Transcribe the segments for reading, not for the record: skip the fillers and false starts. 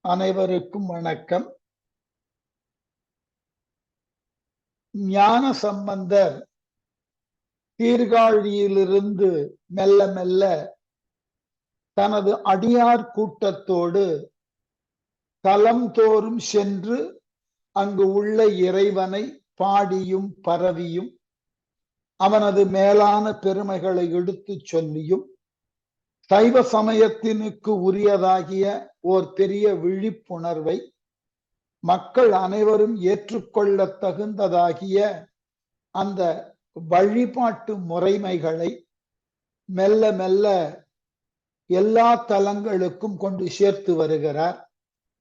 அனைவருக்கும் வணக்கம். ஞான சம்பந்தர் சீர்காழியிலிருந்து மெல்ல மெல்ல தனது அடியார் கூட்டத்தோடு தலம் தோறும் சென்று அங்கு உள்ள இறைவனை பாடியும் பரவியும் அவனது மேலான பெருமைகளை எடுத்து சொல்லியும் சைவ சமயத்தினுக்கு உரியதாகிய ஓர் பெரிய விழிப்புணர்வை மக்கள் அனைவரும் ஏற்றுக்கொள்ள தகுந்ததாகிய அந்த வழிபாட்டு முறைமைகளை மெல்ல மெல்ல எல்லா தலங்களுக்கும் கொண்டு சேர்த்து வருகிறார்.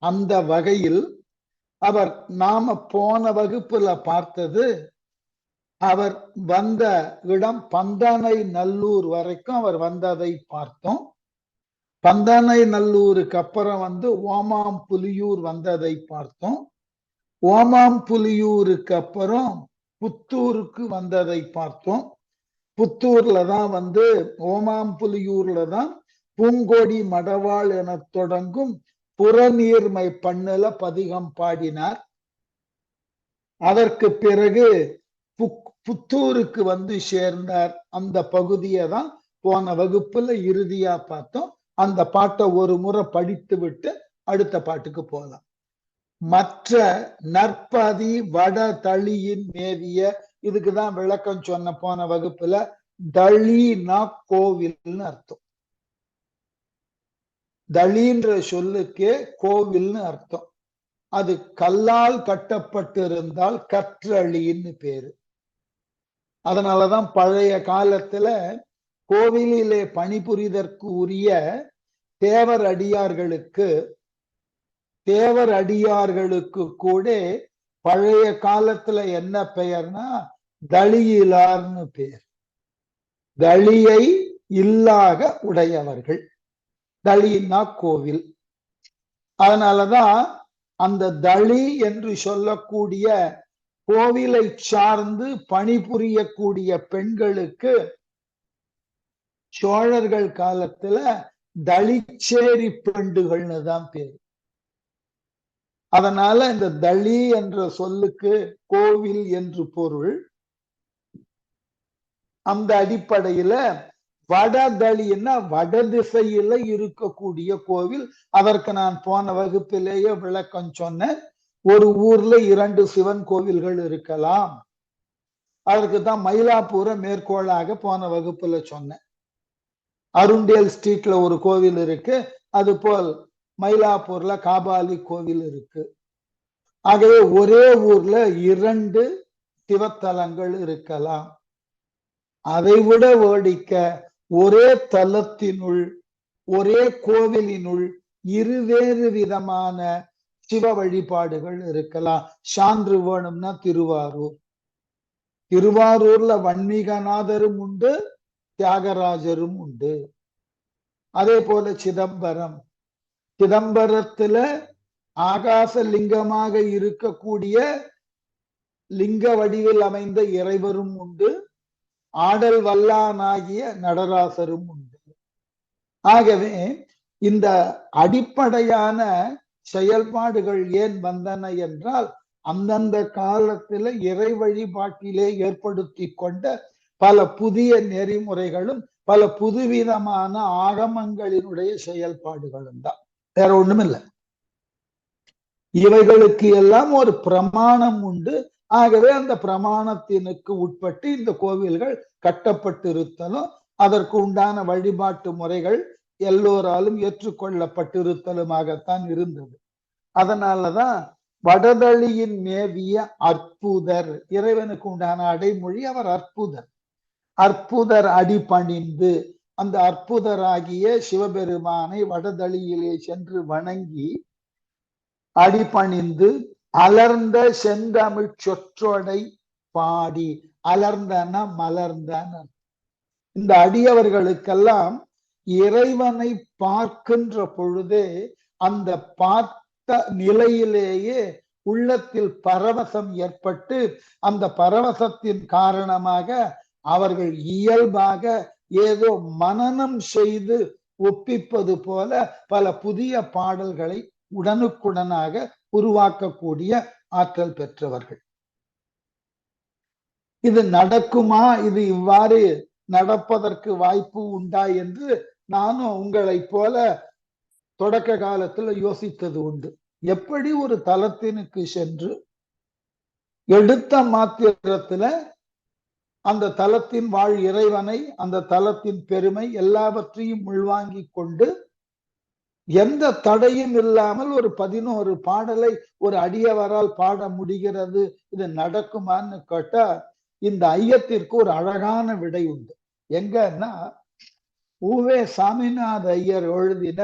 அந்த வகையில் அவர் நாம போன வகுப்புல பார்த்தது, அவர் வந்த இடம் பந்தனை நல்லூர் வரைக்கும் அவர் வந்ததை பார்த்தோம். பந்தனை நல்லூருக்கு அப்புறம் ஓமாம்புலியூர் வந்ததை பார்த்தோம். ஓமாம்புலியூருக்கு அப்புறம் புத்தூருக்கு வந்ததை பார்த்தோம். புத்தூர்ல தான் ஓமாம்புலியூர்ல தான் பூங்கோடி மடவாள் என தொடங்கும் புறநீர்மை பண்ணுல பதிகம் பாடினார். அதற்கு பிறகு புத்தூருக்கு சேர்ந்தார். அந்த பகுதியை தான் போன வகுப்புல இறுதியா பார்த்தோம். அந்த பாட்டை ஒரு முறை படித்து விட்டு அடுத்த பாட்டுக்கு போகலாம். மற்ற நற்பதி வட தளியின் மேவிய, இதுக்குதான் விளக்கம் சொன்ன போன வகுப்புல. தளினா கோவில்னு அர்த்தம். தளின்ற சொல்லுக்கே கோவில்னு அர்த்தம். அது கல்லால் கட்டப்பட்டிருந்தால் கற்றளின்னு பேரு. அதனாலதான் பழைய காலத்துல கோவிலிலே பணிபுரிதற்கு உரிய தேவர் அடியார்களுக்கு கூட பழைய காலத்துல என்ன பெயர்னா தளியிலார்னு பெயர். தளியை இல்லாக உடையவர்கள், தளினா கோவில். அதனாலதான் அந்த தளி என்று சொல்லக்கூடிய கோவிலை சார்ந்து பணிபுரியக்கூடிய பெண்களுக்கு சோழர்கள் காலத்துல தளிச்சேரி பெண்டுகள்னு தான் பேரு. அதனால இந்த தளி என்ற சொல்லுக்கு கோவில் என்று பொருள். அந்த அடிப்படையில வடதளின்னா வட திசையில இருக்கக்கூடிய கோவில். அதற்கு நான் போன வகுப்பிலேயே விளக்கம் சொன்னேன். ஒரு ஊர்ல 2 சிவன் கோவில்கள் இருக்கலாம். அதற்கு தான் மயிலாப்பூரை மேற்கோளாக போன வகுப்புல சொன்னேன். அருண்டேல் ஸ்ட்ரீட்ல ஒரு கோவில் இருக்கு, அது போல் மயிலாப்பூர்ல காபாலி கோவில் இருக்கு. ஆகவே ஒரே ஊர்ல 2 சிவத்தலங்கள் இருக்கலாம். அதை விட வேடிக்க ஒரே தலத்தினுள் ஒரே கோவிலினுள் இருவேறு விதமான சிவ வழிபாடுகள் இருக்கலாம். சான்று வேணும்னா திருவாரூர்ல வன்மீகநாதரும் உண்டு, தியாகராஜரும் உண்டு. அதே போல சிதம்பரத்துல ஆகாச லிங்கமாக இருக்கக்கூடிய லிங்க வடிவில் அமைந்த இறைவரும் உண்டு, ஆடல் வல்லானாகிய நடராசரும் உண்டு. ஆகவே இந்த அடிப்படையான செயல்பாடுகள் ஏன் வந்தன என்றால், அந்தந்த காலத்துல இறை வழிபாட்டிலே ஏற்படுத்தி கொண்ட பல புதிய நெறிமுறைகளும் பல புதுவிதமான ஆகமங்களினுடைய செயல்பாடுகளும் தான், வேற ஒண்ணும் இல்லை. இவைகளுக்கு எல்லாம் ஒரு பிரமாணம் உண்டு. ஆகவே அந்த பிரமாணத்தினுக்கு உட்பட்டு இந்த கோவில்கள் கட்டப்பட்டிருத்தலும் அதற்கு உண்டான வழிபாட்டு முறைகள் எல்லோராலும் ஏற்றுக்கொள்ளப்பட்டிருத்தலுமாகத்தான் இருந்தது. அதனாலதான் வடதளியின் மேவிய அற்புதர், இறைவனுக்கு உண்டான அடைமொழி அவர் அற்புதர். அற்புதர் அடிபணிந்து, அந்த அற்புதராகிய சிவபெருமானை வடதளியிலே சென்று வணங்கி அடிபணிந்து அலர்ந்த செந்தமிழ் சொற்றொடை பாடி, அலர்ந்தன மலர்ந்தன. இந்த அடியவர்களுக்கெல்லாம் இறைவனை பார்க்கின்ற பொழுதே அந்த பார்த்த நிலையிலேயே உள்ளத்தில் பரவசம் ஏற்பட்டு, அந்த பரவசத்தின் காரணமாக அவர்கள் இயல்பாக ஏதோ மனனம் செய்து ஒப்பிப்பது போல பல புதிய பாடல்களை உடனுக்குடனாக உருவாக்கக்கூடிய ஆற்றல் பெற்றவர்கள். இது நடக்குமா, இது இவ்வாறு நடப்பதற்கு வாய்ப்பு உண்டா என்று நானும் உங்களை போல தொடக்க காலத்துல யோசித்தது உண்டு. எப்படி ஒரு தலத்தினுக்கு சென்று எடுத்த மாத்திரத்துல அந்த தலத்தின் வாழ் இறைவனை, அந்த தலத்தின் பெருமை எல்லாவற்றையும் உள்வாங்கி கொண்டு எந்த தடையும் இல்லாமல் ஒரு 11 பாடலை ஒரு அடியவரால் பாட முடிகிறது, இது நடக்குமான்னு கேட்டா இந்த ஐயத்திற்கு ஒரு அழகான விடை உண்டு. எங்கன்னா உவே சாமிநாத ஐயர் எழுதின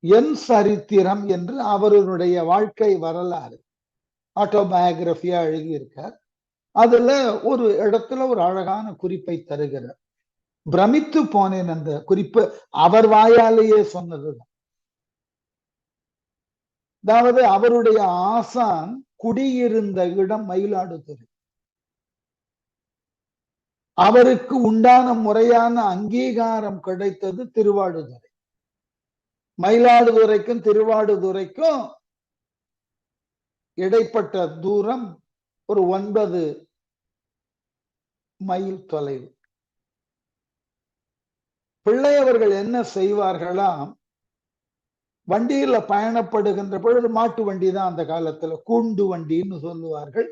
என் சரித்திரம் என்று அவருடைய வாழ்க்கை வரலாறு ஆட்டோபயோகிராபியா எழுதியிருக்கார். அதுல ஒரு இடத்துல ஒரு அழகான குறிப்பை தருகிறார். பிரமித்து போனேன். அந்த குறிப்பு அவர் வாயாலேயே சொன்னதுதான். அதாவது அவருடைய ஆசான் குடியிருந்த இடம் மயிலாடுதுறை. அவருக்கு உண்டான முறையான அங்கீகாரம் கிடைத்தது திருவாடுதுறை. மயிலாடுதுறைக்கும் திருவாடுதுறைக்கும் இடைப்பட்ட தூரம் ஒரு 9 மைல் தொலைவு. பிள்ளையவர்கள் என்ன செய்வார்களாம், வண்டியில பயணப்படுகின்ற பொழுது, மாட்டு வண்டி தான் அந்த காலத்துல, கூண்டு வண்டின்னு சொல்லுவார்கள்.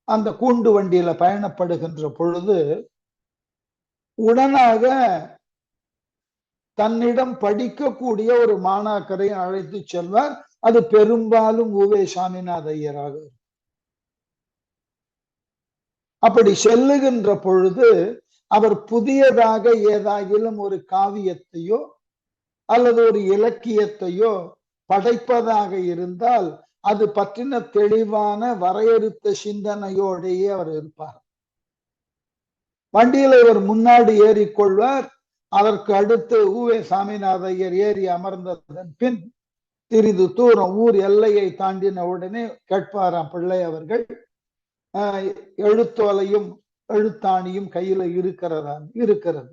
அந்த கூண்டு வண்டியில பயணப்படுகின்ற பொழுது உடனாக தன்னிடம் படிக்கக்கூடிய ஒரு மாணாக்கரை அழைத்து செல்வார். அது பெரும்பாலும் உவே சாமிநாத ஐயராக. அப்படி செல்லுகின்ற பொழுது அவர் புதியதாக ஏதாகிலும் ஒரு காவியத்தையோ அல்லது ஒரு இலக்கியத்தையோ படைப்பதாக இருந்தால் அது பற்றின தெளிவான வரையறுத்த சிந்தனையோடையே அவர் இருப்பார். வண்டியில இவர் முன்னாடி ஏறிக்கொள்வார். அதற்கு அடுத்து உவே சாமிநாத ஐயர் ஏறி அமர்ந்ததன் பின் சிறிது தூரம் ஊர் எல்லையை தாண்டின உடனே கேட்பாராம் பிள்ளை அவர்கள், எழுத்தோலையும் எழுத்தாணியும் கையில இருக்கிறது.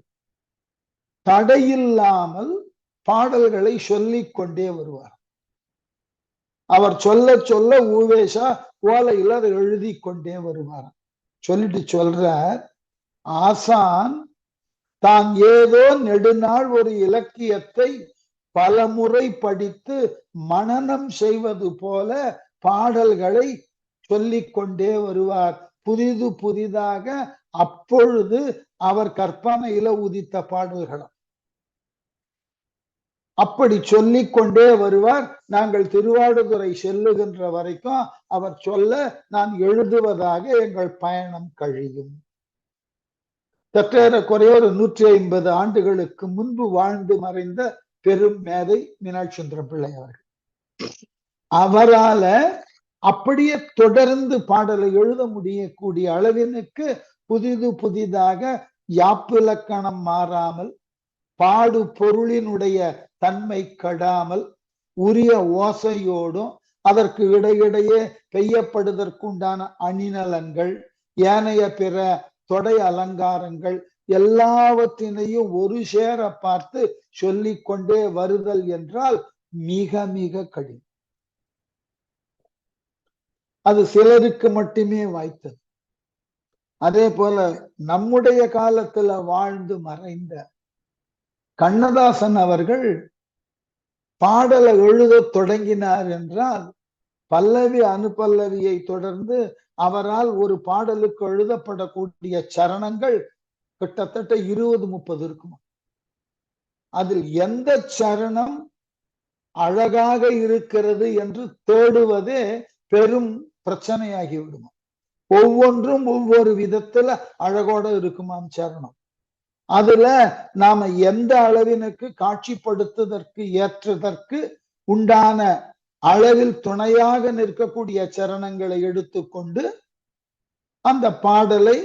தடையில்லாமல் பாடல்களை சொல்லிக் கொண்டே வருவார். அவர் சொல்ல சொல்ல ஊவேஷா ஓலையில் அதை எழுதி கொண்டே வருவார். சொல்லிட்டு சொல்றார், ஆசான் தான் ஏதோ நெடுநாள் ஒரு இலக்கியத்தை பல முறை படித்து மனனம் செய்வது போல பாடல்களை சொல்லிக் கொண்டே வருவார். புதிதாக அப்பொழுது அவர் கற்பனையில உதித்த பாடல்களும் அப்படி சொல்லிக் கொண்டே வருவார். நாங்கள் திருவாடுதுறை செல்லுகின்ற வரைக்கும் அவர் சொல்ல நான் எழுதுவதாக எங்கள் பயணம் கழியும். சற்றேறக்குறைய ஒரு 150 ஆண்டுகளுக்கு முன்பு வாழ்ந்து மறைந்த பெரும் மேதை மீனாட்சி சுந்தரம் பிள்ளை அவர்கள். அவரால அப்படியே தொடர்ந்து பாடலை எழுத முடியக்கூடிய அளவினுக்கு புதிதாக யாப்பிலக்கணம் மாறாமல், பாடு பொருளினுடைய தன்மை கெடாமல், உரிய ஓசையோடும் அதற்கு இடையிடையே பெய்யப்படுவதற்குண்டான அணிநலன்கள், ஏனைய பிற தொடை அலங்காரங்கள் எல்லாவற்றினையும் ஒரு சேர பார்த்து சொல்லிக் கொண்டே வருதல் என்றால் மிக மிக கடினம். அது சிலருக்கு மட்டுமே வாய்த்தது. அதே போல நம்முடைய காலத்துல வாழ்ந்து மறைந்த கண்ணதாசன் அவர்கள் பாடலை எழுத தொடங்கினார் என்றால் பல்லவி அனுபல்லவியை தொடர்ந்து அவரால் ஒரு பாடலுக்கு எழுதப்படக்கூடிய சரணங்கள் கிட்டத்தட்ட 20-30 இருக்குமா. அதில் எந்த சரணம் அழகாக இருக்கிறது என்று தேடுவதே பெரும் பிரச்சனையாகி விடுமா. ஒவ்வொன்றும் ஒவ்வொரு விதத்துல அழகோட இருக்குமாம் சரணம். அதுல நாம எந்த அளவினுக்கு காட்சிப்படுத்துவதற்கு ஏற்றதற்கு உண்டான அளவில் துணையாக நிற்கக்கூடிய சரணங்களை எடுத்துக்கொண்டு அந்த பாடலை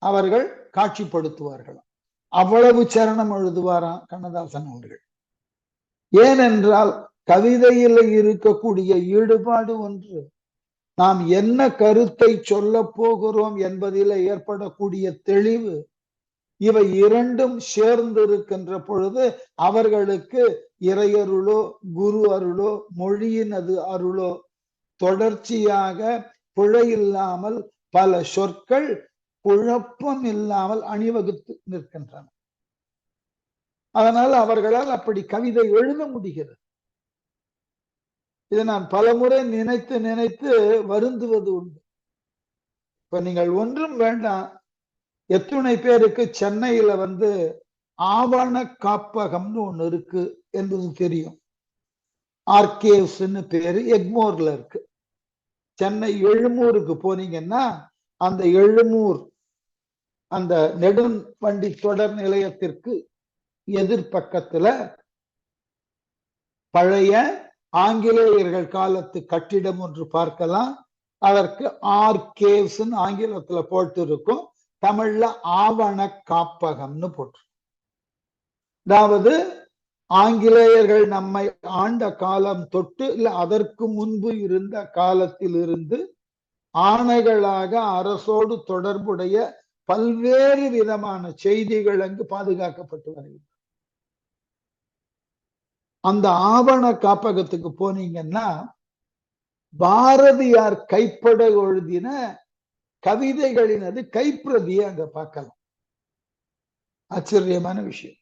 அவர்கள் காட்சிப்படுத்துவார்கள். அவ்வளவு சரணம் எழுதுவாராம் கண்ணதாசன் அவர்கள். ஏனென்றால் கவிதையில் இருக்கக்கூடிய ஈடுபாடு ஒன்று, நாம் என்ன கருத்தை சொல்ல போகிறோம் என்பதில் ஏற்படக்கூடிய தெளிவு, இவை இரண்டும் சேர்ந்து இருக்கின்ற பொழுது அவர்களுக்கு இறையருளோ குரு அருளோ மொழியினது அருளோ தொடர்ச்சியாக பிழையில்லாமல் பல சொற்கள் குழப்பம் இல்லாமல் அணிவகுத்து நிற்கின்றன. அதனால் அவர்களால் அப்படி கவிதை எழுத முடிகிறது. இதை நான் பலமுறை நினைத்து நினைத்து வருந்துவது உண்டு. இப்ப நீங்கள் ஒன்றும் வேண்டாம், எத்துணை பேருக்கு சென்னையில ஆவண காப்பகம்னு ஒண்ணு இருக்கு என்பது தெரியும். ஆர்கேவ்ஸ்ன்னு பேரு, எக்மோர்ல இருக்கு. சென்னை எழுமூருக்கு போனீங்கன்னா அந்த எழுமூர் அந்த நெடுவண்டி தொடர் நிலையத்திற்கு எதிர்பக்கத்துல பழைய ஆங்கிலேயர்கள் காலத்து கட்டிடம் ஒன்று பார்க்கலாம். அதற்கு ஆர்கேவ்ஸ் ஆங்கிலத்துல போட்டு இருக்கும், தமிழ்ல ஆவண காப்பகம்னு போட்டு. அதாவது ஆங்கிலேயர்கள் நம்மை ஆண்ட காலம் தொட்டு இல்ல அதற்கு முன்பு இருந்த காலத்தில் இருந்து ஆணைகளாக அரசோடு தொடர்புடைய பல்வேறு விதமான செய்திகள் அங்கு பாதுகாக்கப்பட்டு வருகின்றன. அந்த ஆவண காப்பகத்துக்கு போனீங்கன்னா பாரதியார் கைப்பட எழுதின கவிதைகளினது கைப்பிரதியை அங்க பார்க்கலாம். ஆச்சரியமான விஷயம்.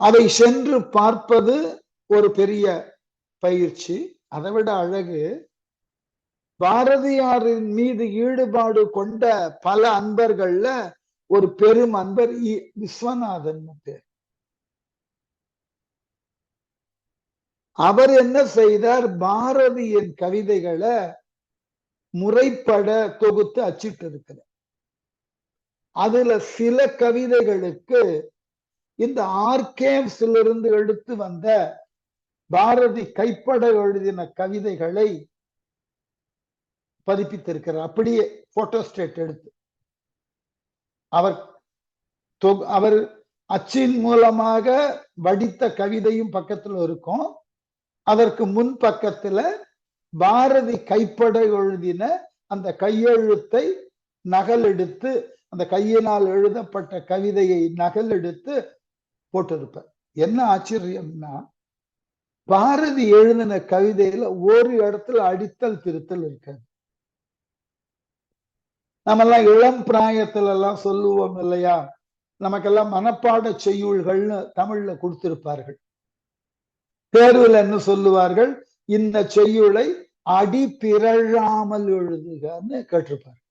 அதை சென்று பார்ப்பது ஒரு பெரிய பயிற்சி. அதை விட அழகு, பாரதியாரின் மீது ஈடுபாடு கொண்ட பல அன்பர்கள்ல ஒரு பெரும் அன்பர் விஸ்வநாதன் பேர். அவர் என்ன செய்தார், பாரதியின் கவிதைகளை முறைப்பட தொகுத்து அச்சிட்டு இருக்கிறார். அதுல சில கவிதைகளுக்கு இந்த ஆர்கேவ்ஸ்ல இருந்து எடுத்து வந்த பாரதி கைப்பட எழுதின கவிதைகளை பதிப்பித்திருக்கிறார். அப்படியே போட்டோஸ்டேட் எடுத்து அவர் அச்சின் மூலமாக வடித்த கவிதையும் பக்கத்துல இருக்கும். அதற்கு முன் பக்கத்துல பாரதி கைப்பட எழுதின அந்த கையெழுத்தை நகல் எடுத்து, அந்த கையினால் எழுதப்பட்ட கவிதையை நகல் எடுத்து போட்டிருப்பார். என்ன ஆச்சரியம்னா, பாரதி எழுதின கவிதையில ஒரு இடத்துல அடித்தல் திருத்தல் இருக்காது. நம்மெல்லாம் இளம் பிராயத்துல எல்லாம் சொல்லுவோம் இல்லையா, நமக்கெல்லாம் மனப்பாட செய்யுள்கள்னு தமிழ்ல கொடுத்திருப்பார்கள். தேர்வுல என்ன சொல்லுவார்கள், இந்த செய்யுளை அடி பிறழாமல் எழுதுகன்னு கேட்டிருப்பார்.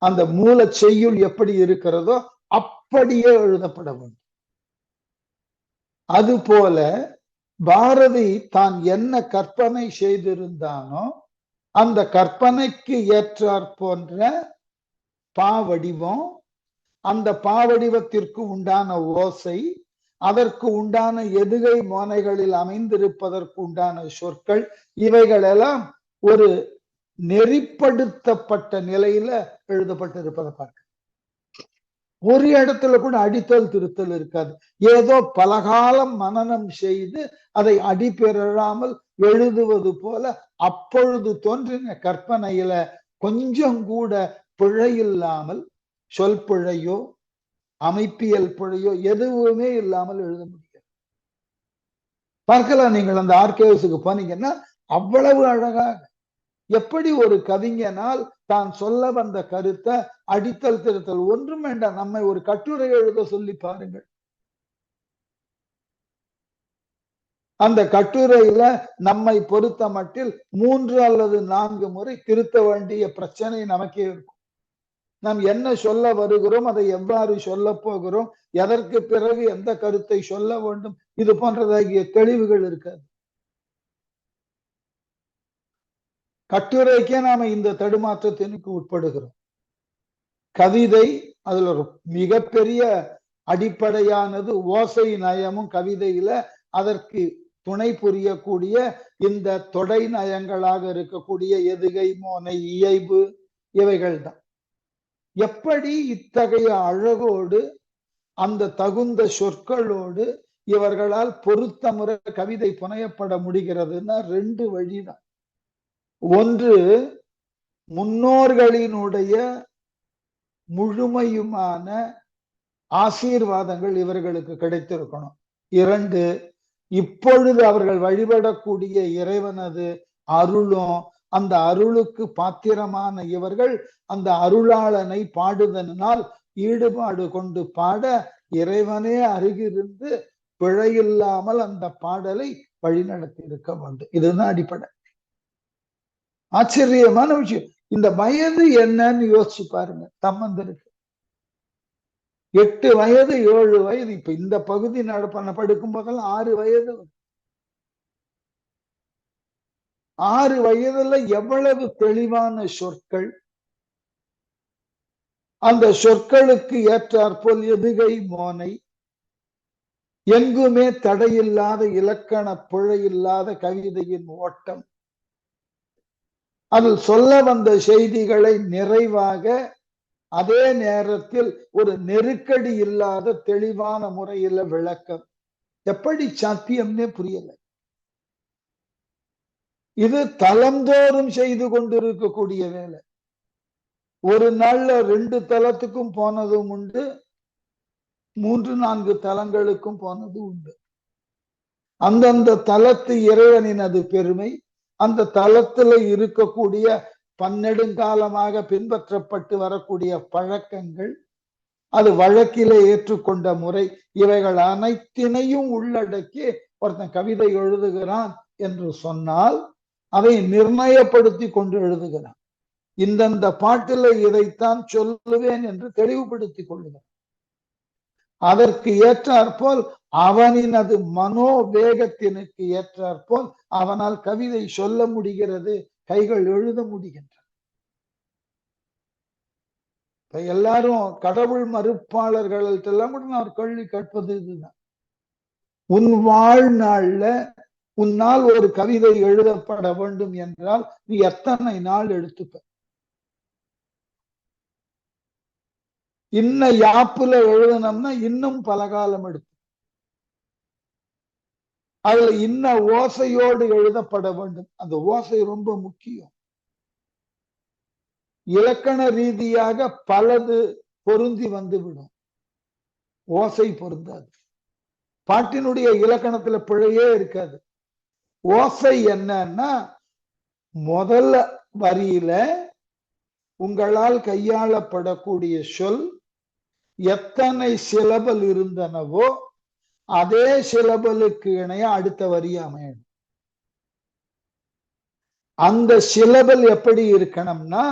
அந்த மூல செய்யுள் எப்படி இருக்கிறதோ அப்படியே எழுதப்பட வேண்டும். அதுபோல பாரதி தான் என்ன கற்பனை செய்திருந்தானோ அந்த கற்பனைக்கு ஏற்றாற் போன்ற பாவடிவம், அந்த பாவடிவத்திற்கு உண்டான ஓசை, அதற்கு உண்டான எதுகை மோனைகளில் அமைந்திருப்பதற்கு உண்டான சொற்கள், இவைகளெல்லாம் ஒரு நெறிப்படுத்தப்பட்ட நிலையில எழுதப்பட்டிருப்பதை பார்க்க. ஒரு இடத்துல கூட அடித்தல் திருத்தல் இருக்காது. ஏதோ பலகாலம் மனனம் செய்து அதை அடிபெறாமல் எழுதுவது போல அப்பொழுது தோன்றின கற்பனையில கொஞ்சம் கூட பிழை இல்லாமல், சொல் பிழையோ அமைப்பியல் பிழையோ எதுவுமே இல்லாமல் எழுத முடியாது. பார்க்கலாம், நீங்கள் அந்த ஆர்கேவ்ஸுக்கு போனீங்கன்னா அவ்வளவு அழகாக எப்படி ஒரு கவிஞனால் தான் சொல்ல வந்த கருத்தை அடித்தல் திருத்தல் ஒன்றும் வேண்டாம், நம்மை ஒரு கட்டுரை எழுத சொல்லி பாருங்கள். அந்த கட்டுரையில நம்மை பொறுத்த மட்டில் 3 அல்லது 4 முறை திருத்த வேண்டிய பிரச்சனை நமக்கே இருக்கும். நாம் என்ன சொல்ல வருகிறோம், அதை எவ்வாறு சொல்ல போகிறோம், எதற்கு பிறகு எந்த கருத்தை சொல்ல வேண்டும், இது போன்றதாகிய தெளிவுகள் இருக்காது. கட்டுரைக்கே நாம இந்த தடுமாற்றத்திற்கு உட்படுகிறோம். கவிதை அதுல ஒரு மிகப்பெரிய அடிப்படையானது ஓசை நயமும் கவிதையில அதற்கு துணை புரியக்கூடிய இந்த தொடை நயங்களாக இருக்கக்கூடிய எதுகை மோனை இயைபு இவைகள் தான். எப்படி இத்தகைய அழகோடு அந்த தகுந்த சொற்களோடு இவர்களால் பொருத்தமுறை கவிதை புனையப்பட முடிகிறதுன்னா 2 வழிதான். ஒன்று, முன்னோர்களினுடைய முழுமையுமான ஆசீர்வாதங்கள் இவர்களுக்கு கிடைத்திருக்கணும். 2, இப்பொழுது அவர்கள் வழிபடக்கூடிய இறைவனது அருளும், அந்த அருளுக்கு பாத்திரமான இவர்கள் அந்த அருளாளனை பாடுதனால் ஈடுபாடு கொண்டு பாட இறைவனே அருகிருந்து பிழையில்லாமல் அந்த பாடலை வழிநடத்தி இருக்க வேண்டும். இதுதான் அடிப்படை. ஆச்சரியமான விஷயம். இந்த வயது என்னன்னு யோசிச்சு பாருங்க. சம்பந்தருக்கு 8 வயது 7 வயது. இப்ப இந்த பகுதி படுக்கும் போதெல்லாம் 6 வயது. 6 வயதுல எவ்வளவு தெளிவான சொற்கள், அந்த சொற்களுக்கு ஏற்றாற்போல் எதுகை மோனை, எங்குமே தடையில்லாத இலக்கண பிழையில்லாத கவிதையின் ஓட்டம், அதில் சொல்ல வந்த செய்திகளை நிறைவாக அதே நேரத்தில் ஒரு நெருக்கடி இல்லாத தெளிவான முறையில விளக்கம். எப்படி சாத்தியம்னே புரியல. இது தளம்தோறும் செய்து கொண்டிருக்கக்கூடிய வேலை. ஒரு நாள்ல 2 தலத்துக்கும் போனதும் உண்டு, 3-4 தலங்களுக்கும் போனதும் உண்டு. அந்தந்த தலத்து இறைவனினது பெருமை, அந்த தலத்துல இருக்கக்கூடிய பன்னெடுங்காலமாக பின்பற்றப்பட்டு வரக்கூடிய பழக்கங்கள், அது வழக்கிலே ஏற்றுக்கொண்ட முறை, இவைகள் அனைத்தினையும் உள்ளடக்கி ஒருத்தன் கவிதை எழுதுகிறான் என்று சொன்னால் அதை நிர்ணயப்படுத்தி கொண்டு எழுதுகிறான். இந்தந்த பாட்டில இதைத்தான் சொல்லுவேன் என்று தெளிவுபடுத்தி கொள்ளுகிறான். அதற்கு ஏற்றாற்போல் அவனினது மனோவேகத்தினுக்கு ஏற்றாற்போல் அவனால் கவிதை சொல்ல முடிகிறது, கைகள் எழுத முடிகின்றன. எல்லாரும் கடவுள் மறுப்பாளர்களெல்லாம் கூட நான் கேள்வி கேட்பது இதுதான். உன் வாழ்நாள்ல உன்னால் ஒரு கவிதை எழுதப்பட வேண்டும் என்றால் நீ எத்தனை நாள் எடுத்துப்ப? இன்ன யாப்புல எழுதணும்னா இன்னும் பல காலம் எடுத்து, அதுல இன்ன ஓசையோடு எழுதப்பட வேண்டும். அந்த ஓசை ரொம்ப முக்கியம். இலக்கண ரீதியாக பலது பொருந்தி வந்துவிடும், ஓசை பொருந்தாது. பாட்டினுடைய இலக்கணத்துல பிழையே இருக்காது. ஓசை என்னன்னா, முதல் வரியில உங்களால் கையாளப்படக்கூடிய சொல் எத்தனை சிலபல் இருந்தனவோ அதே சிலபலுக்கு இணைய அடுத்த வரி அமையணும். அந்த சிலபல் எப்படி இருக்கணும்னா,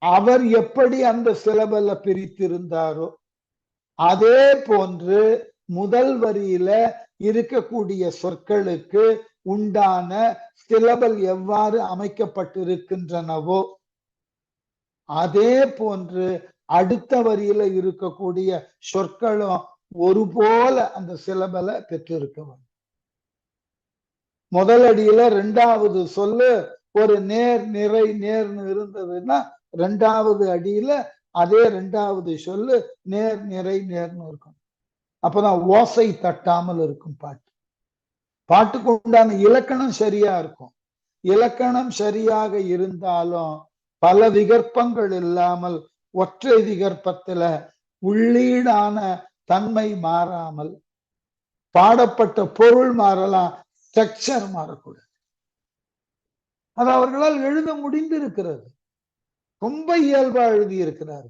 அவர் எப்படி அந்த சிலபல பிரித்திருந்தாரோ அதே போன்று முதல் வரியில இருக்கக்கூடிய சொற்களுக்கு உண்டான சிலபல் எவ்வாறு அமைக்கப்பட்டிருக்கின்றனவோ அதே போன்று அடுத்த வரியில இருக்கக்கூடிய சொற்களும் ஒருபோல அந்த சிலபலை பெற்றிருக்க வேண்டும். முதல் அடியில 2வது சொல்லு ஒரு நேர் நிறை நேர்னு இருந்ததுன்னா 2வது அடியில அதே 2வது சொல்லு நேர் நிறை நேர்னு இருக்கும். அப்பதான் ஓசை தட்டாமல் இருக்கும் பாட்டு. பாட்டுக்கு உண்டான இலக்கணம் சரியா இருக்கும். இலக்கணம் சரியாக இருந்தாலும் பல விகற்பங்கள் இல்லாமல் ஒற்றை விகற்பத்துல உள்ளீடான தன்மை மாறாமல், பாடப்பட்ட பொருள் மாறலாம், ஸ்ட்ரக்சர் மாறக்கூடாது. அது அவர்களால் எழுத முடிந்திருக்கிறது. ரொம்ப இயல்பா எழுதி இருக்கிறார்.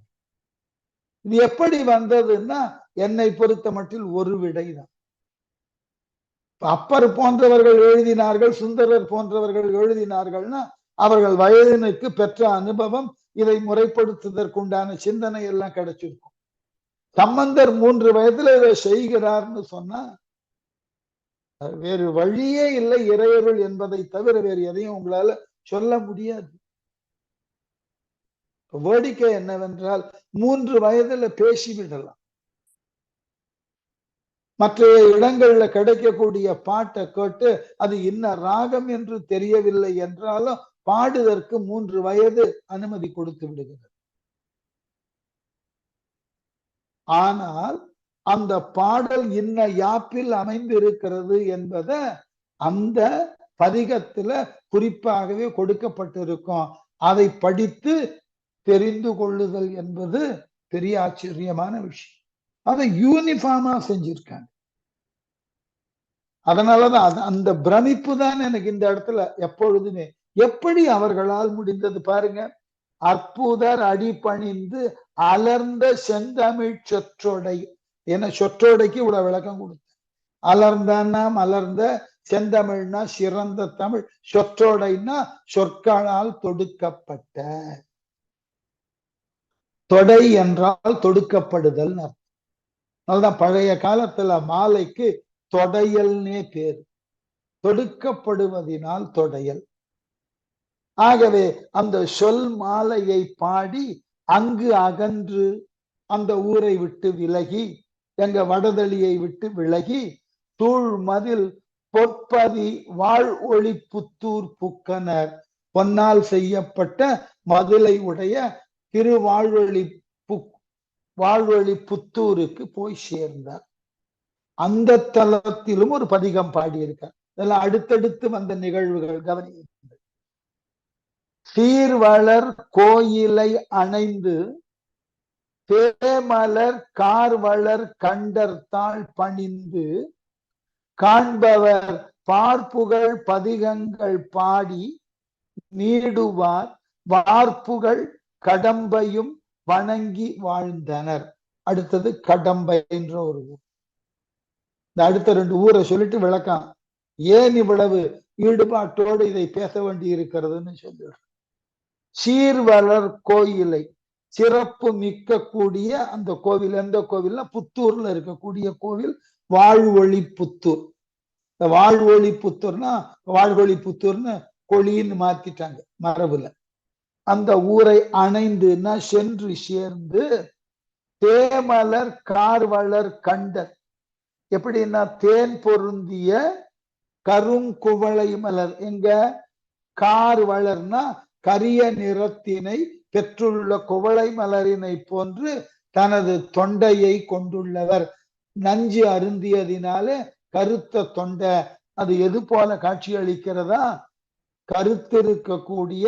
இது எப்படி வந்ததுன்னா என்னை பொறுத்த மட்டில் ஒரு விடைதான். அப்பர் போன்றவர்கள் எழுதினார்கள், சுந்தரர் போன்றவர்கள் எழுதினார்கள்னா அவர்கள் வயதினுக்கு பெற்ற அனுபவம், இதை முறைப்படுத்துவதற்குண்டான சிந்தனை எல்லாம் கிடைச்சிருக்கும். சம்பந்தர் 3 வயதுல இதை செய்கிறார்னு சொன்னா வேறு வழியே இல்லை. இறையருள் என்பதை தவிர வேறு எதையும் உங்களால சொல்ல முடியாது. வேடிக்கை என்னவென்றால் 3 வயதுல பேசிவிடலாம். மற்ற இடங்கள்ல கிடைக்கக்கூடிய பாட்டை கேட்டு அது இன்ன ராகம் என்று தெரியவில்லை என்றாலும் பாடுவதற்கு 3 வயது அனுமதி கொடுத்து விடுகிறது. ஆனால் அந்த பாடல் இன்ன யாப்பில் அமைந்திருக்கிறது என்பதை அந்த பதிகத்துல குறிப்பாகவே கொடுக்கப்பட்டிருக்கும். அதை படித்து தெரிந்து கொள்ளுதல் என்பது பெரிய ஆச்சரியமான விஷயம். அதை யூனிஃபார்மா செஞ்சிருக்காங்க. அதனாலதான் அந்த பிரமிப்பு தான் எனக்கு இந்த இடத்துல எப்பொழுதுமே, எப்படி அவர்களால் முடிந்தது பாருங்க. அற்புதர் அடிபணிந்து அலர்ந்த செந்தமிழ் சொற்றொடை. என்ன சொற்றொடைக்கு இவ்வளவு விளக்கம் கொடுத்தேன். அலர்ந்தன்னா மலர்ந்த, செந்தமிழ்னா சிறந்த தமிழ், சொற்றொடைன்னா சொற்களால் தொடுக்கப்பட்ட. தொடை என்றால் தொடுக்கப்படுதல். அதுதான் பழைய காலத்துல மாலைக்கு தொடையல்னே பேர். தொடுக்கப்படுவதினால் தொடையல். ஆகவே அந்த சொல் மாலையை பாடி அங்கு அகன்று அந்த ஊரை விட்டு விலகி, எங்க வடதளியை விட்டு விலகி, தூள் மதில் பொற்பதி வாழ் ஒளி புத்தூர் புக்கனர், பொன்னால் செய்யப்பட்ட மதுளை உடைய திருவாழ்வொளி வாழ்வொளி புத்தூருக்கு போய் சேர்ந்தார். அந்த தலத்திலும் ஒரு பதிகம் பாடியிருக்கார். இதெல்லாம் அடுத்தடுத்து வந்த நிகழ்வுகள் கவனியுங்கள். சீர்வளர் கோயிலை அணைந்து தேமலர் கார்வளர் கண்டர்த்தாள் பணிந்து காண்பவர் பார்ப்புகள் பதிகங்கள் பாடி நீடுவார் வார்ப்புகள் கடம்பையும் வணங்கி வாழ்ந்தனர். அடுத்தது கடம்பை என்ற ஒரு ஊர். இந்த அடுத்த 2 ஊரை சொல்லிட்டு விளக்கம் ஏன் இவ்வளவு ஈடுபாட்டோடு இதை பேச வேண்டி இருக்கிறதுன்னு சொல்லிடுறேன். சீர்வளர் கோயிலை, சிறப்பு மிக்க கூடிய அந்த கோவில். எந்த கோவில்னா புத்தூர்ல இருக்கக்கூடிய கோவில் வாழ்வொளி புத்தூர். இந்த வாழ்வொளி புத்தூர்னா வாழ்வொளி புத்தூர்னு கொழின்னு மாத்திட்டாங்க மரபுல. அந்த ஊரை அணைந்துன்னா சென்று சேர்ந்து தேமலர் கார்வளர் கண்டர். எப்படின்னா தேன் பொருந்திய கருங்குவளை மலர். எங்க கார் வளர்னா கரிய நிறத்தினை பெற்றுள்ள குவளை மலரினை போன்று தனது தொண்டையை கொண்டுள்ளவர். நஞ்சு அருந்தியதினாலே கருத்த தொண்டை. அது எது போல காட்சி அளிக்கிறதா? கருத்திருக்கக்கூடிய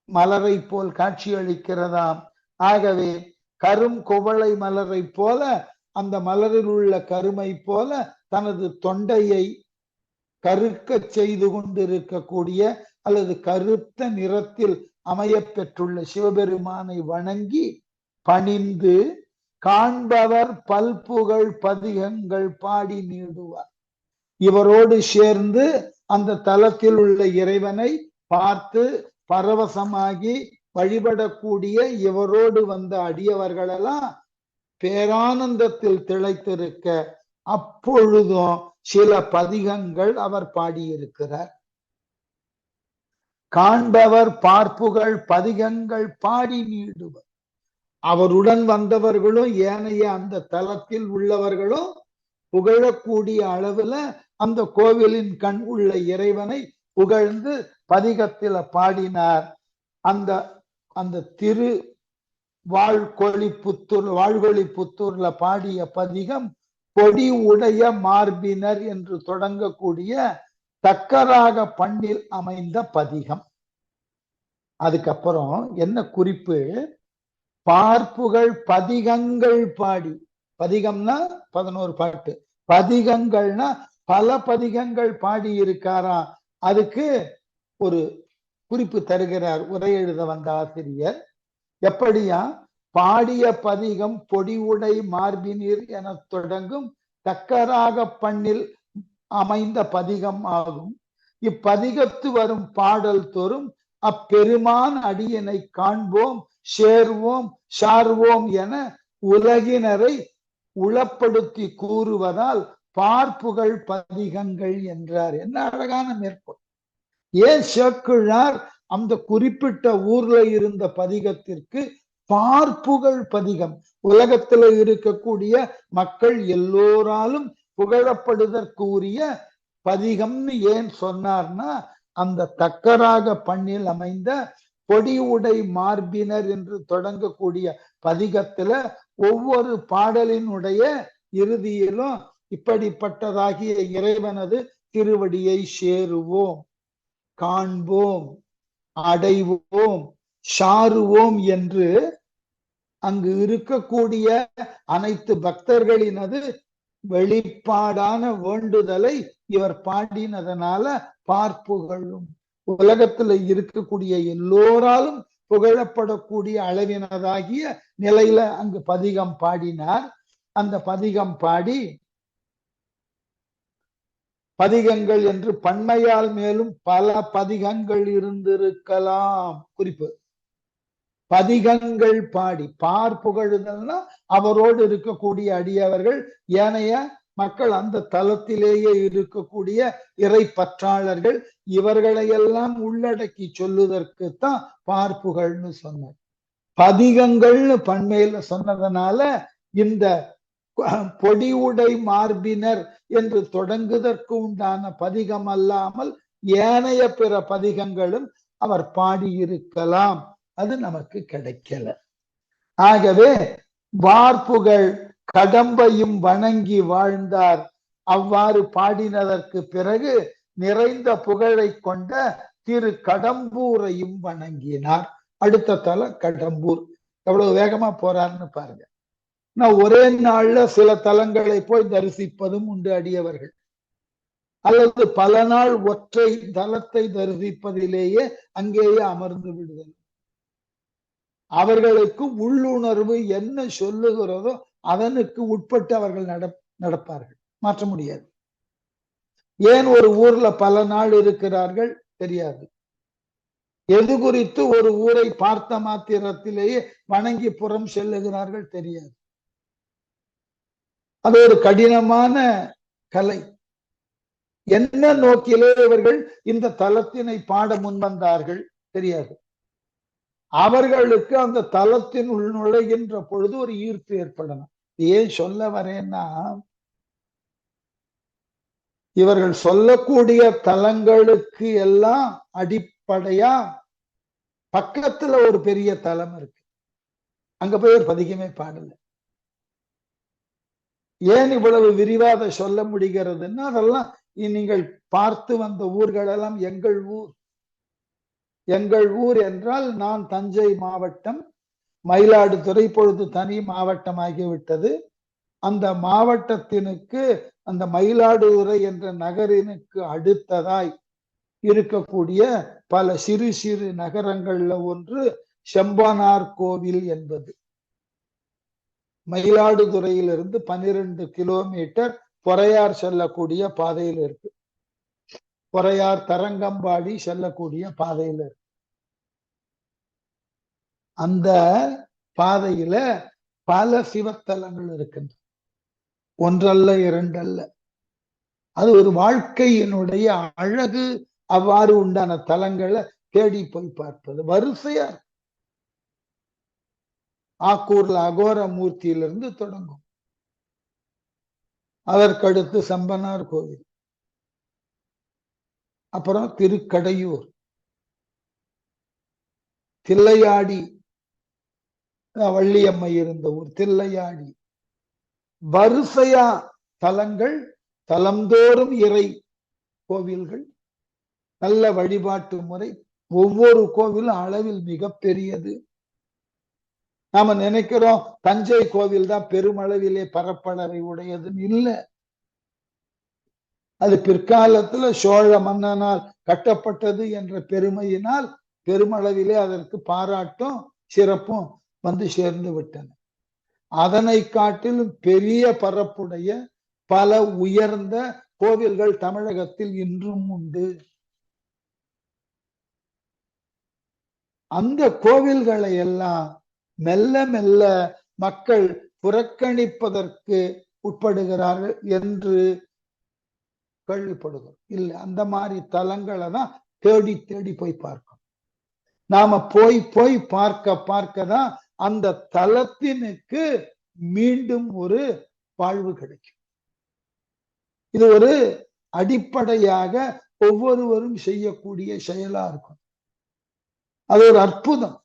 மலரை போல் காட்சி அளிக்கிறதாம். ஆகவே கரும் குவளை மலரை போல, அந்த மலரில் உள்ள கருமை போல தனது தொண்டையை கருக்க செய்து கொண்டிருக்கக்கூடிய அல்லது கருத்த நிறத்தில் அமைய பெற்றுள்ள சிவபெருமானை வணங்கி பணிந்து காண்பவர் பல்புகழ் பதிகங்கள் பாடி நீடுவார். இவரோடு சேர்ந்து அந்த தலத்தில் உள்ள இறைவனை பார்த்து பரவசமாகி வழிபடக்கூடிய இவரோடு வந்த அடியவர்களெல்லாம் பேரானந்தத்தில் திளைத்திருக்க அப்பொழுதும் சில பதிகங்கள் அவர் பாடியிருக்கிறார். காண்பவர் பார்ப்புகள் பதிகங்கள் பாடி நீடுவர். அவருடன் வந்தவர்களும் ஏனைய அந்த தலத்தில் உள்ளவர்களும் புகழக்கூடிய அளவுல அந்த கோவிலின் கண் உள்ள இறைவனை புகழ்ந்து பதிகத்தில பாடினார். அந்த அந்த திரு வாழ்கொழி புத்தூர்ல பாடிய பதிகம் பொடி உடைய மார்பினர் என்று தொடங்கக்கூடிய தக்கராக பண்ணில் அமைந்த பதிகம். அதுக்கப்புறம் என்ன குறிப்பு? பார்ப்புகள் பதிகங்கள் பாடி. பதிகம்னா 11 பாட்டு, பதிகங்கள்னா பல பதிகங்கள் பாடி இருக்காரா. அதுக்கு ஒரு குறிப்பு தருகிறார் உரை எழுத வந்த ஆசிரியர். எப்படியா? பாடிய பதிகம் பொடி உடை மார்பினீர் என தொடங்கும் தக்கராக பண்ணில் அமைந்த பதிகம் ஆகும். இப்பதிகத்து வரும் பாடல் தோறும் அப்பெருமான் அடியினை காண்போம் சேர்வோம் சார்வோம் என உலகினரை உளப்படுத்தி கூறுவதால் பார்ப்புகள் பதிகங்கள் என்றார். என்ன அழகான மேற்கோள்! ஏன் சேக்கிழார் அந்த குறிப்பிட்ட ஊர்ல இருந்த பதிகத்திற்கு பார்ப்புகள் பதிகம், உலகத்துல இருக்கக்கூடிய மக்கள் எல்லோராலும் புகழப்படுதற்கு உரிய பதிகம்னு ஏன் சொன்னார்னா, அந்த தக்கராக பண்ணில் அமைந்த பொடி உடை மார்பினர் என்று தொடங்கக்கூடிய பதிகத்துல ஒவ்வொரு பாடலினுடைய இறுதியிலும் இப்படிப்பட்டதாகிய இறைவனது திருவடியை சேருவோம், காண்போம், அடைவோம், சாருவோம் என்று அங்கு இருக்கக்கூடிய அனைத்து பக்தர்களினது வெளிப்பாடான வேண்டுதலை இவர் பாடினதனால பார்ப்புகளும் உலகத்துல இருக்கக்கூடிய எல்லோராலும் புகழப்படக்கூடிய அளவினதாகிய நிலையில அங்கு பதிகம் பாடினார். அந்த பதிகம் பாடி பதிகங்கள் என்று பன்மையால் மேலும் பல பதிகங்கள் இருந்திருக்கலாம். குறிப்பு, பதிகங்கள் பாடி பார்ப்புகழுதல்னா அவரோடு இருக்கக்கூடிய அடியவர்கள், ஏனைய மக்கள், அந்த தலத்திலேயே இருக்கக்கூடிய இறை பற்றாளர்கள், இவர்களையெல்லாம் உள்ளடக்கி சொல்லுவதற்குத்தான் பார்ப்புகள்னு சொன்னார். பதிகங்கள்னு பன்மையில சொன்னதனால இந்த பொடி உடை மார்பினர் என்று தொடங்குவதற்கு உண்டான பதிகம் அல்லாமல் ஏனைய பிற பதிகங்களும் அவர் பாடியிருக்கலாம். அது நமக்கு கிடைக்கல. ஆகவே வார்ப்புகள் கடம்பையும் வணங்கி வாழ்ந்தார். அவ்வாறு பாடினதற்கு பிறகு நிறைந்த புகழை கொண்ட திரு கடம்பூரையும் வணங்கினார். அடுத்த தலம் கடம்பூர். எவ்வளவு வேகமா போறாருன்னு பாருங்க. நான் ஒரே நாள்ல சில தலங்களை போய் தரிசிப்பதும் உண்டு அடியவர்கள், அல்லது பல நாள் ஒற்றை தலத்தை தரிசிப்பதிலேயே அங்கேயே அமர்ந்து விடுதல். அவர்களுக்கு உள்ளுணர்வு என்ன சொல்லுகிறதோ அதனுக்கு உட்பட்டு அவர்கள் நடப்பார்கள், மாற்ற முடியாது. ஏன் ஒரு ஊர்ல பல நாள் இருக்கிறார்கள் தெரியாது. எது குறித்து ஒரு ஊரை பார்த்த மாத்திரத்திலேயே வணங்கி புறம் செல்லுகிறார்கள் தெரியாது. அது ஒரு கடினமான கலை. என்ன நோக்கிலே இவர்கள் இந்த தலத்தினை பாட முன்வந்தார்கள் தெரியாது. அவர்களுக்கு அந்த தலத்தின் உள் நுழைகின்ற பொழுது ஒரு ஈர்ப்பு ஏற்படணும். ஏன் சொல்ல வரேன்னா, இவர்கள் சொல்லக்கூடிய தலங்களுக்கு எல்லாம் அடிப்படையா பக்கத்துல ஒரு பெரிய தலம் இருக்கு. அங்க போய் ஒரு பதிகமே பாடல. ஏன் இவ்வளவு விரிவாக சொல்ல முடிகிறதுன்னா, அதெல்லாம் நீங்கள் பார்த்து வந்த ஊர்கள் எல்லாம் எங்கள் ஊர். எங்கள் ஊர் என்றால் நான் தஞ்சை மாவட்டம், மயிலாடுதுறை பொழுது தனி மாவட்டம் ஆகிவிட்டது. அந்த மாவட்டத்தினுக்கு, அந்த மயிலாடுதுறை என்ற நகரினுக்கு அடுத்ததாய் இருக்கக்கூடிய பல சிறு சிறு நகரங்கள்ல ஒன்று செம்பனார் கோவில் என்பது. மயிலாடுதுறையிலிருந்து 12 கிலோமீட்டர் பொறையார் செல்லக்கூடிய பாதையில் இருக்கு. பொறையார் தரங்கம்பாடி செல்லக்கூடிய பாதையில இருக்கு. அந்த பாதையில பல சிவத்தலங்கள் இருக்கின்றன. ஒன்றல்ல இரண்டல்ல. அது ஒரு வாழ்க்கையினுடைய அழகு. அவ்வாறு உண்டான தலங்களை தேடி போய் பார்ப்பது வரிசையா. ஆக்கூர்ல அகோர மூர்த்தியிலிருந்து தொடங்கும். அதற்கடுத்து செம்பனார் கோவில், அப்புறம் திருக்கடையூர், தில்லையாடி, வள்ளியம்மை இருந்த ஊர் தில்லையாடி. வரிசையா தலங்கள், தலந்தோறும் இறை கோவில்கள், நல்ல வழிபாட்டு முறை. ஒவ்வொரு கோவிலும் அளவில் மிக பெரியது. நாம நினைக்கிறோம் தஞ்சை கோவில் தான் பெருமளவிலே பரப்பளவை உடையதுன்னு. இல்ல, அது பிற்காலத்துல சோழ மன்னனால் கட்டப்பட்டது என்ற பெருமையினால் பெருமளவிலே அதற்கு பாராட்டும் சிறப்பும் வந்து சேர்ந்து விட்டன. அதனை காட்டிலும் பெரிய பரப்புடைய பல உயர்ந்த கோவில்கள் தமிழகத்தில் இன்றும் உண்டு. அந்த கோவில்களை எல்லாம் மெல்ல மெல்ல மக்கள் புறக்கணிப்பதற்கு உட்படுகிறார்கள் என்று கேள்விப்படுகிறோம். இல்லை, அந்த மாதிரி தலங்களை தான் தேடி தேடி போய் பார்க்கணும். நாம போய் போய் பார்க்க பார்க்கதான் அந்த தலத்தினுக்கு மீண்டும் ஒரு வாழ்வு கிடைக்கும். இது ஒரு அடிப்படையாக ஒவ்வொருவரும் செய்யக்கூடிய செயலா இருக்கும். அது ஒரு அற்புதம்.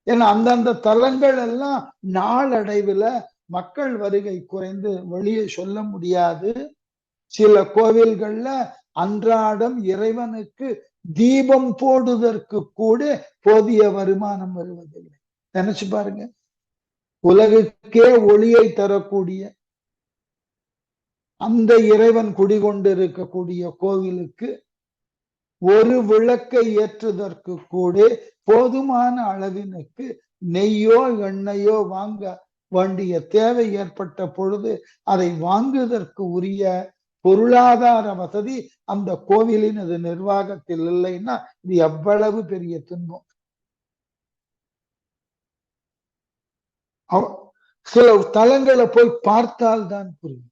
ஏன்னா அந்தந்த தலங்கள் எல்லாம் நாளடைவில் மக்கள் வருகை குறைந்து வெளியே சொல்ல முடியாது. சில கோவில்கள்ல அன்றாடம் இறைவனுக்கு தீபம் போடுவதற்கு கூட போதிய வருமானம் வருவதில்லை. நினைச்சு பாருங்க. உலகுக்கே ஒளியை தரக்கூடிய அந்த இறைவன் குடிகொண்டிருக்கக்கூடிய கோவிலுக்கு ஒரு விளக்கை ஏற்றுவதற்கு கூட போதுமான அளவினுக்கு நெய்யோ எண்ணெயோ வாங்க வேண்டிய தேவை ஏற்பட்ட பொழுது அதை வாங்குவதற்கு உரிய பொருளாதார வசதி அந்த கோவிலின் அது நிர்வாகத்தில் இல்லைன்னா இது எவ்வளவு பெரிய துன்பம். சில தலங்களை போய் பார்த்தால்தான் புரியும்.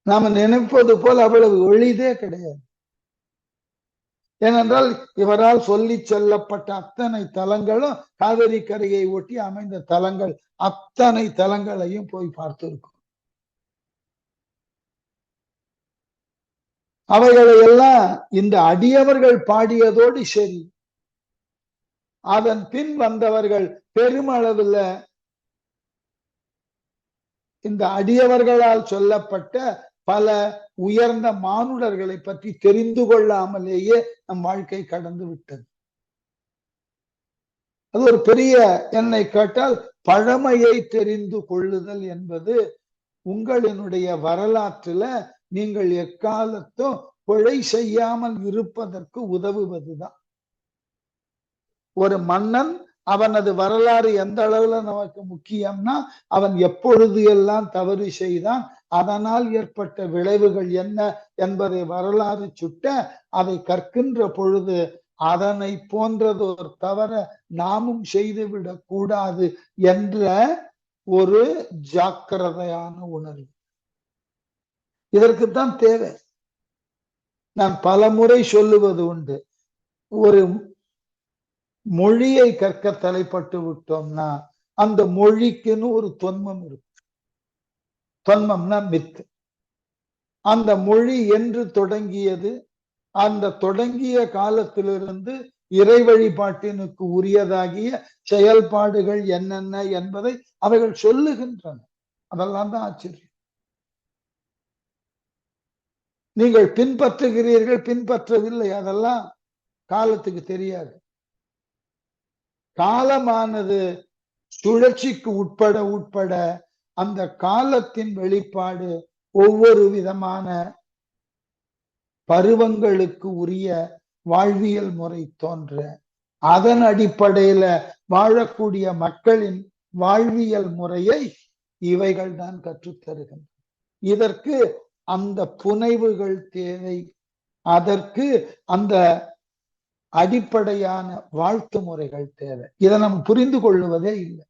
நாம நினைப்பது போல் அவ்வளவு எளிதே கிடையாது. ஏனென்றால் இவரால் சொல்லி செல்லப்பட்ட அத்தனை தலங்களும் காவிரி கரையை ஒட்டி அமைந்த தலங்கள், அத்தனை தலங்களையும் போய் பார்த்திருக்கும். அவைகளை எல்லாம் இந்த அடியவர்கள் பாடியதோடு சரி, அதன் பின் வந்தவர்கள் பெருமளவில் இந்த அடியவர்களால் சொல்லப்பட்ட பல உயர்ந்த மானுடர்களை பற்றி தெரிந்து கொள்ளாமலேயே நம் வாழ்க்கை கடந்து விட்டது. அது ஒரு பெரிய, என்னை கேட்டால் பழமையை தெரிந்து கொள்ளுதல் என்பது உங்களினுடைய வரலாற்றுல நீங்கள் எக்காலத்தும் கொலை செய்யாமல் இருப்பதற்கு உதவுவதுதான். ஒரு மன்னன் அவனது வரலாறு எந்த அளவுல நமக்கு முக்கியம்னா, அவன் எப்பொழுது எல்லாம் தவறு செய்தான், அதனால் ஏற்பட்ட விளைவுகள் என்ன என்பதை வரலாறு சுட்ட அதை கற்கின்ற பொழுது அதனை போன்றது ஒரு தவற நாமும் செய்துவிடக் கூடாது என்ற ஒரு ஜாக்கிரதையான உணர்வு இதற்குத்தான் தேவை. நான் பல முறை சொல்லுவது உண்டு, ஒரு மொழியை கற்க தலைப்பட்டு விட்டோம்னா அந்த மொழிக்குன்னு ஒரு தொன்மம் இருக்கு. தொன்மம்னா மித்து. அந்த மொழி என்று தொடங்கியது, அந்த தொடங்கிய காலத்திலிருந்து இறை வழிபாட்டினுக்கு உரியதாகிய செயல்பாடுகள் என்னென்ன என்பதை அவைகள் சொல்லுகின்றன. அதெல்லாம் தான் ஆச்சரியம். நீங்கள் பின்பற்றுகிறீர்கள், பின்பற்றவில்லை, அதெல்லாம் காலத்துக்கு தெரியாது. காலமானது சுழற்சிக்கு உட்பட அந்த காலத்தின் வெளிப்பாடு ஒவ்வொரு விதமான பருவங்களுக்கு உரிய வாழ்வியல் முறை தோன்ற, அதன் அடிப்படையில வாழக்கூடிய மக்களின் வாழ்வியல் முறையை இவைகள் தான் கற்றுத்தருகின்றன. இதற்கு அந்த புனைவுகள் தேவை, அதற்கு அந்த அடிப்படையான வாழ்த்து முறைகள் தேவை. இதை நம்ம புரிந்து கொள்ளுவதே இல்லை.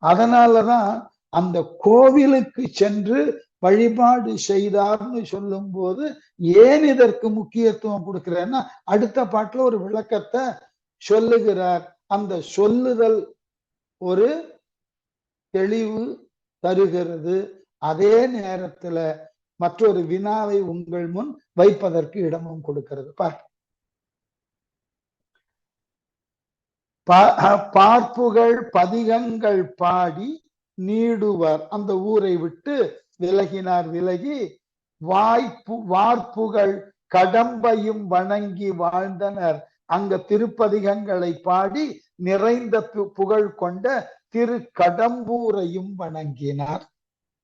அதனாலதான் அந்த கோவிலுக்கு சென்று வழிபாடு செய்தார்னு சொல்லும் போது ஏன் இதற்கு முக்கியத்துவம் கொடுக்கிறேன்னா, அடுத்த பாட்டுல ஒரு விளக்கத்தை சொல்லுகிறார். அந்த சொல்லுதல் ஒரு தெளிவு தருகிறது, அதே நேரத்துல மற்றொரு வினாவை உங்கள் முன் வைப்பதற்கு இடமும் கொடுக்கிறது. பார்ப்புகள் பதிகங்கள் பாடி நீடுவர், அந்த ஊரை விட்டு விலகினார். விலகி வார்ப்புகள் கடம்பையும் வணங்கி வாழ்ந்தனர். அங்க திருப்பதிகங்களை பாடி நிறைந்த புகழ் கொண்ட திரு கடம்பூரையும் வணங்கினார்.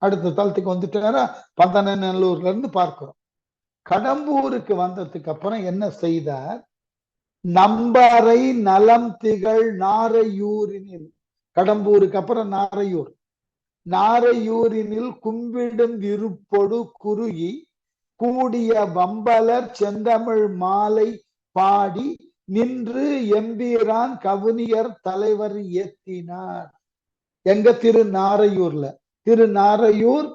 அடுத்த தளத்துக்கு வந்துட்டாரா, பந்தநல்லூர்ல இருந்து பார்க்கிறோம். கடம்பூருக்கு வந்ததுக்கு அப்புறம் என்ன செய்தார்? நம்பரை நலம் திகழ் நாரையூரினில், கடம்பூருக்கு அப்புறம் நாரையூர், நாரையூரினில் கும்பிடும் விருப்பொடு குறுகி கூடிய வம்பலர் செந்தமிழ் மாலை பாடி நின்று எம்பீரான் கவுனியர் தலைவர் ஏத்தினார். எங்க? திருநாரையூர்ல. திருநாரையூர்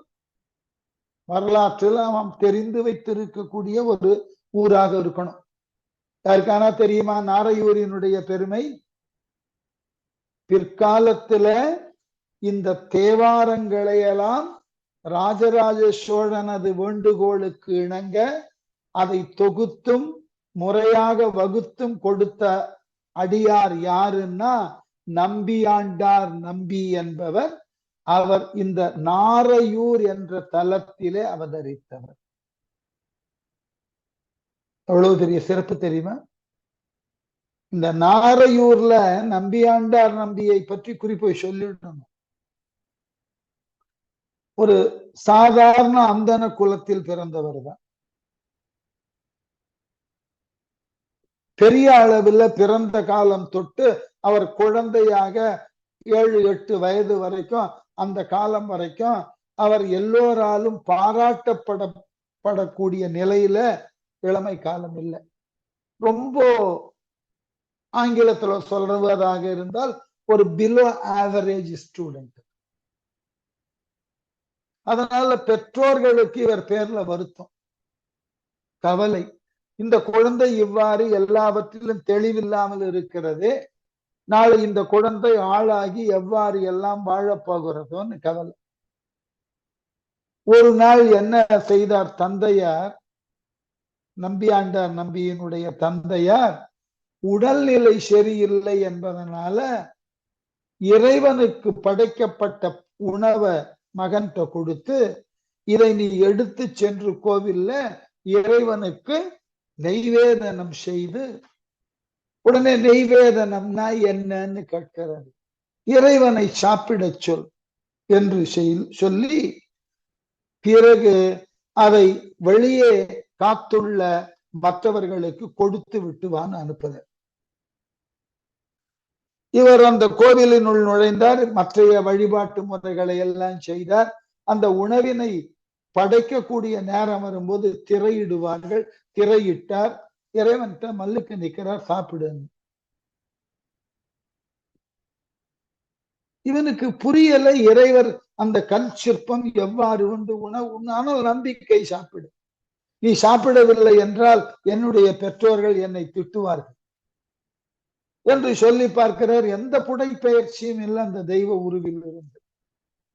வரலாற்றில் அவன் தெரிந்து வைத்திருக்கக்கூடிய ஒரு ஊராக இருக்கணும். யாருக்கானா தெரியுமா நாரையூரினுடைய பெருமை? பிற்காலத்துல இந்த தேவாரங்களை எல்லாம் ராஜராஜ சோழனது வேண்டுகோளுக்கு இணங்க அதை தொகுத்தும் முறையாக வகுத்தும் கொடுத்த அடியார் யாருன்னா நம்பியாண்டார் நம்பி என்பவர். அவர் இந்த நாரையூர் என்ற தலத்திலே அவதரித்தவர். எவ்வளவு பெரிய சிறப்பு தெரியுமா? இந்த நாரையூர்ல நம்பியாண்டார் நம்பியை பற்றி குறிப்பை சொல்லிடணும். ஒரு சாதாரண அந்தன குலத்தில் பிறந்தவர் தான். பெரிய அளவில் பிறந்த காலம் தொட்டு அவர் குழந்தையாக 7-8 வயது வரைக்கும், அந்த காலம் வரைக்கும் அவர் எல்லோராலும் பாராட்டப்படக்கூடிய நிலையில இளமை காலம் இல்லை. ரொம்ப ஆங்கிலத்துல சொல்றதாக இருந்தால் ஒரு பிலோ ஆவரேஜ் ஸ்டூடெண்ட். அதனால பெற்றோர்களுக்கு இவர் பேர்ல வருத்தம், கவலை. இந்த குழந்தை இவ்வாறு எல்லாவற்றிலும் தெளிவில்லாமல் இருக்கிறதே, நாளை இந்த குழந்தை ஆளாகி எவ்வாறு எல்லாம் வாழப்போகிறதோன்னு கவலை. ஒரு நாள் என்ன செய்தார் தந்தையார், நம்பியாண்டார் நம்பியினுடைய தந்தையார், உடல்நிலை சரியில்லை என்பதனால இறைவனுக்கு படைக்கப்பட்ட உணவை மகன்கிட்ட கொடுத்து, இதை நீ எடுத்து சென்று கோவில்ல இறைவனுக்கு நெய்வேதனம் செய்து, உடனே நெய்வேதனம்னா என்னன்னு கேட்கிறார். இறைவனை சாப்பிட சொல் என்று சொல்லி, பிறகு அதை வெளியே காத்துள்ள மற்றவர்களுக்கு கொடுத்து விட்டுவான்னு அனுப்புகிறார். இவர் அந்த கோவிலினுள் நுழைந்தார், மற்றைய வழிபாட்டு முறைகளை எல்லாம் செய்தார். அந்த உணவினை படைக்கக்கூடிய நேரம் வரும்போது திரையிடுவார்கள், திரையிட்டார். இறைவன்கிட்ட மல்லுக்கு நிற்கிறார், சாப்பிடுங்க. இவனுக்கு புரியல இறைவர் அந்த கல் சிற்பம் எவ்வாறு வந்து உணவு, ஆனால் நம்பிக்கை சாப்பிடு. நீ சாப்பிடவில்லை என்றால் என்னுடைய பெற்றோர்கள் என்னை திட்டுவார்கள் என்று சொல்லி பார்க்கிறார். எந்த புடைப்பெயர்ச்சியும் இல்லை அந்த தெய்வ உருவில் இருந்து.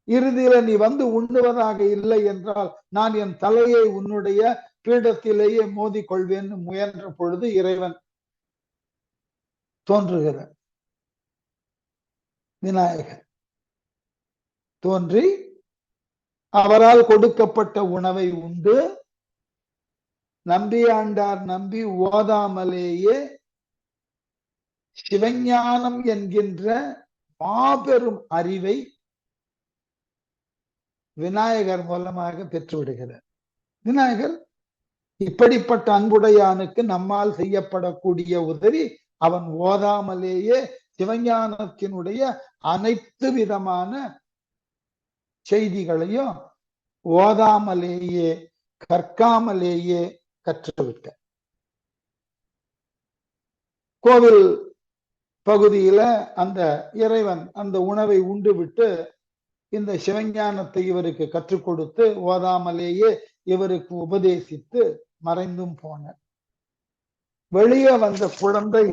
இறுதியில நீ வந்து உண்ணுவதாக இல்லை என்றால் நான் என் தலையை உன்னுடைய பீடத்திலேயே மோதி கொள்வேன்னு முயன்ற பொழுது இறைவன் தோன்றுகிறார். விநாயகர் தோன்றி அவரால் கொடுக்கப்பட்ட உணவை உண்டு நம்பியாண்டார் நம்பி ஓதாமலேயே சிவஞானம் என்கின்ற மாபெரும் அறிவை விநாயகர் மூலமாக பெற்று விடுகிறார். விநாயகர் இப்படிப்பட்ட அன்புடையானுக்கு நம்மால் செய்யப்படக்கூடிய உதவி, அவன் ஓதாமலேயே சிவஞானத்தினுடைய அனைத்து விதமான செய்திகளையும் ஓதாமலேயே கற்காமலேயே கற்றுவிட்ட. கோவில் பகுதியில அந்த இறைவன் அந்த உணவை உண்டு விட்டு இந்த சிவஞானத்தை இவருக்கு கற்றுக் கொடுத்து ஓதாமலேயே இவருக்கு உபதேசித்து மறைந்தும் போனார். வெளியே வந்த குழந்தை,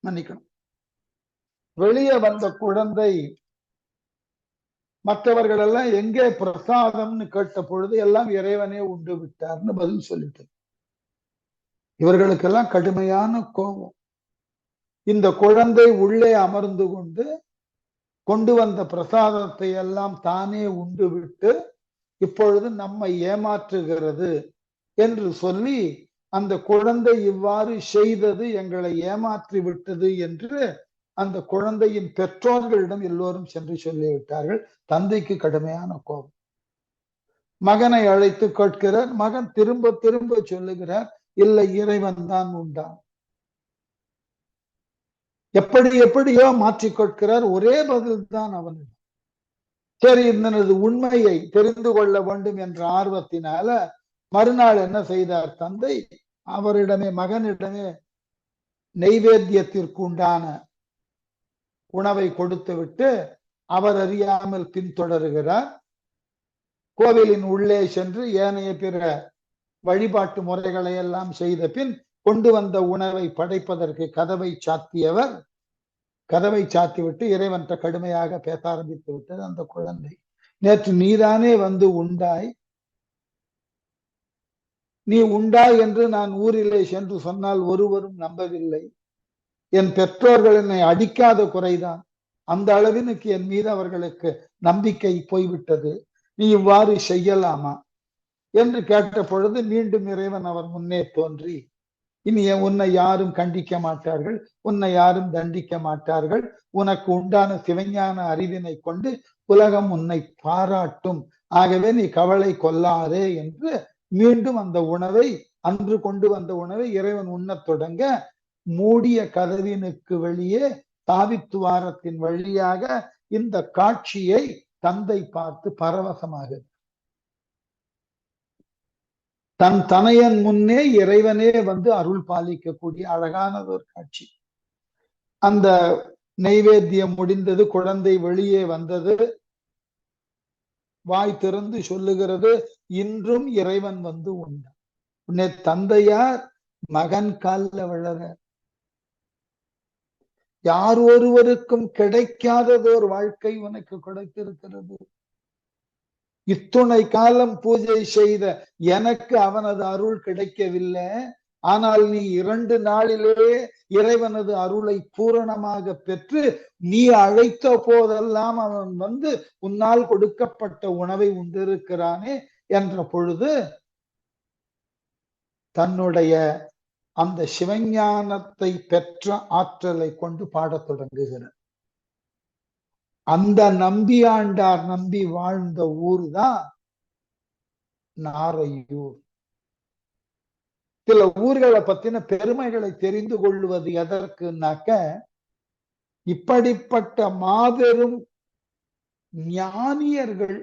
மன்னிக்கணும், வெளியே வந்த குழந்தை மற்றவர்கள் எல்லாம் எங்கே பிரசாதம்னு கேட்ட பொழுது எல்லாம் இறைவனே உண்டு விட்டார்னு பதில் சொல்லிட்டு, இவர்களுக்கெல்லாம் கடுமையான கோபம். இந்த குழந்தை உள்ளே அமர்ந்து கொண்டு வந்த பிரசாதத்தை எல்லாம் தானே உண்டு விட்டு இப்பொழுது நம்மை ஏமாற்றுகிறது என்று சொல்லி, அந்த குழந்தை இவ்வாறு செய்தது எங்களை ஏமாற்றி விட்டது என்று அந்த குழந்தையின் பெற்றோர்களிடம் எல்லோரும் சென்று சொல்லிவிட்டார்கள். தந்தைக்கு கடுமையான கோபம். மகனை அழைத்து கேட்கிறார். மகன் திரும்ப திரும்ப சொல்லுகிறார், இல்லை, இறைவன் தான் உண்டான். எப்படியோ மாற்றி கேட்கிறார். ஒரே பதில் தான் அவனிடம். சரி, இதனது உண்மையை தெரிந்து கொள்ள வேண்டும் என்ற ஆர்வத்தினால மறுநாள் என்ன செய்தார் தந்தை, அவரிடமே மகனிடமே நெய்வேத்தியத்திற்கு உண்டான உணவை கொடுத்து விட்டு அவர் அறியாமல் பின்தொடர்கிறார். கோவிலின் உள்ளே சென்று ஏனைய பிற வழிபாட்டு முறைகளை எல்லாம் செய்த பின் கொண்டு வந்த உணவை படைப்பதற்கு கதவை சாத்தியவர், கதவை சாத்திவிட்டு இறைவன்கிட்ட கடுமையாக பேச ஆரம்பித்து விட்டது அந்த குழந்தை. நேற்று நீதானே வந்து உண்டாய், நீ உண்டாய் என்று நான் ஊரிலே சென்று சொன்னால் ஒருவரும் நம்பவில்லை. என் பெற்றோர்கள் என்னை அடிக்காத குறைதான், அந்த அளவிற்கு என் மீது அவர்களுக்கு நம்பிக்கை போய்விட்டது. நீ இவ்வாறு செய்யலாமா என்று கேட்ட பொழுது மீண்டும் இறைவன் அவர் முன்னே தோன்றி இனி உன்னை யாரும் கண்டிக்க மாட்டார்கள், உன்னை யாரும் தண்டிக்க மாட்டார்கள், உனக்கு உண்டான சிவஞான அறிவினை கொண்டு உலகம் உன்னை பாராட்டும், ஆகவே நீ கவலை கொள்ளாதே என்று மீண்டும் அந்த உணவை, அன்று கொண்டு வந்த உணவை இறைவன் உண்ணத் தொடங்க, மூடிய கதவினுக்கு வெளியே தாவித்துவாரத்தின் வழியாக இந்த காட்சியை தந்தை பார்த்து பரவசமாக, தன் தனையன் முன்னே இறைவனே வந்து அருள் பாலிக்கக்கூடிய அழகானது ஒரு காட்சி. அந்த நைவேத்தியம் முடிந்தது, குழந்தை வெளியே வந்தது, வாய் திறந்து சொல்லுகிறது, இன்றும் இறைவன் வந்து உண்டான். உன்னை தந்தையார் மகன் கால்ல விழற, யார் ஒருவருக்கும் கிடைக்காததோர் வாழ்க்கை உனக்கு கிடைத்திருக்கிறது. இத்துணை காலம் பூஜை செய்த எனக்கு அவனது அருள் கிடைக்கவில்லை, ஆனால் நீ 2 நாளிலே இறைவனது அருளை பூரணமாக பெற்று நீ அழைத்த போதெல்லாம் அவன் வந்து உன்னால் கொடுக்கப்பட்ட உணவை உண்டிருக்கிறானே என்ற பொழுது தன்னுடைய அந்த சிவஞானத்தை பெற்ற ஆற்றலை கொண்டு பாடத் தொடங்குகிறார். அந்த நம்பியாண்டார் நம்பி வாழ்ந்த ஊர் தான் நாரையூர். சில ஊர்களை பத்தின பெருமைகளை தெரிந்து கொள்வது எதற்குனாக்க, இப்படிப்பட்ட மாபெரும் ஞானியர்கள்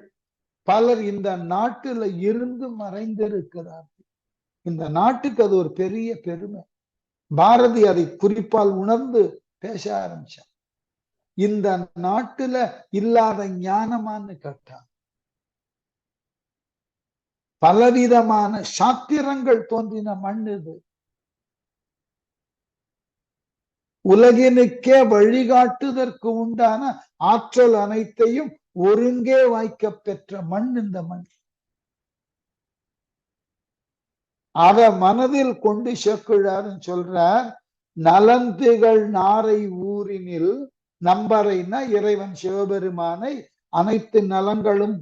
பலர் இந்த நாட்டுல இருந்து மறைந்திருக்கிறார்கள். இந்த நாட்டுக்கு அது ஒரு பெரிய பெருமை. பாரதி அதை குறிப்பால் உணர்ந்து பேச ஆரம்பிச்சார். இந்த நாட்டுல இல்லாத ஞானமான்னு கேட்டான். பலவிதமான சாத்திரங்கள் தோன்றின மண் இது. உலகினுக்கே வழிகாட்டுதற்கு உண்டான ஆற்றல் அனைத்தையும் ஒருங்கே வாய்க்க பெற்ற மண் இந்த மண். அத மனதில் கொண்டு சேக்குழாருன்னு சொல்றார், நலந்திகள் நாரை ஊரினில், நம்பரைனா இறைவன் சிவபெருமானை அனைத்து நலங்களும்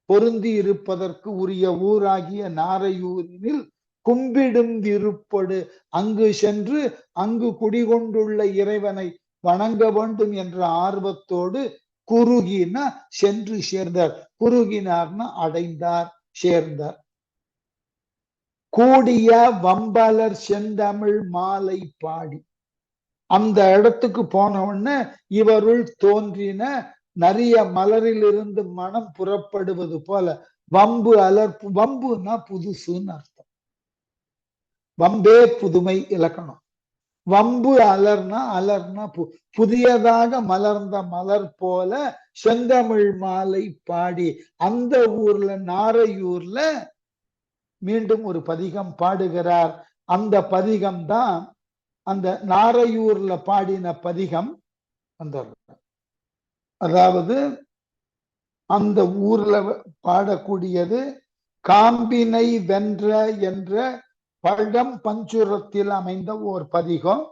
பொருந்தி இருப்பதற்கு உரிய ஊராகிய நாரையூரினில் கும்பிடும் விருப்பொடு அங்கு சென்று அங்கு குடிகொண்டுள்ள இறைவனை வணங்க வேண்டும் என்ற ஆர்வத்தோடு குறுகினா சென்று சேர்ந்தார், குறுகினார்னா அடைந்தார், சேர்ந்தார். கூடிய வம்பலர் செந்தமிழ் மாலை பாடி, அந்த இடத்துக்கு போன உடனே இவருள் தோன்றின நிறைய மலரிலிருந்து மனம் புறப்படுவது போல வம்பு அலர்ப்பு. வம்புனா புதுசுன்னு அர்த்தம், வம்பே புதுமை இலக்கணம். வம்பு அலர்னா புதியதாக மலர்ந்த மலர் போல செந்தமிழ் மாலை பாடி, அந்த ஊர்ல நாரையூர்ல மீண்டும் ஒரு பதிகம் பாடுகிறார். அந்த பதிகம் தான் அந்த நாரையூர்ல பாடின பதிகம். அந்த அதாவது அந்த ஊர்ல பாடக்கூடியது காம்பினை வென்ற என்ற பழம் பஞ்சுரத்தில் அமைந்த ஓர் பதிகம்.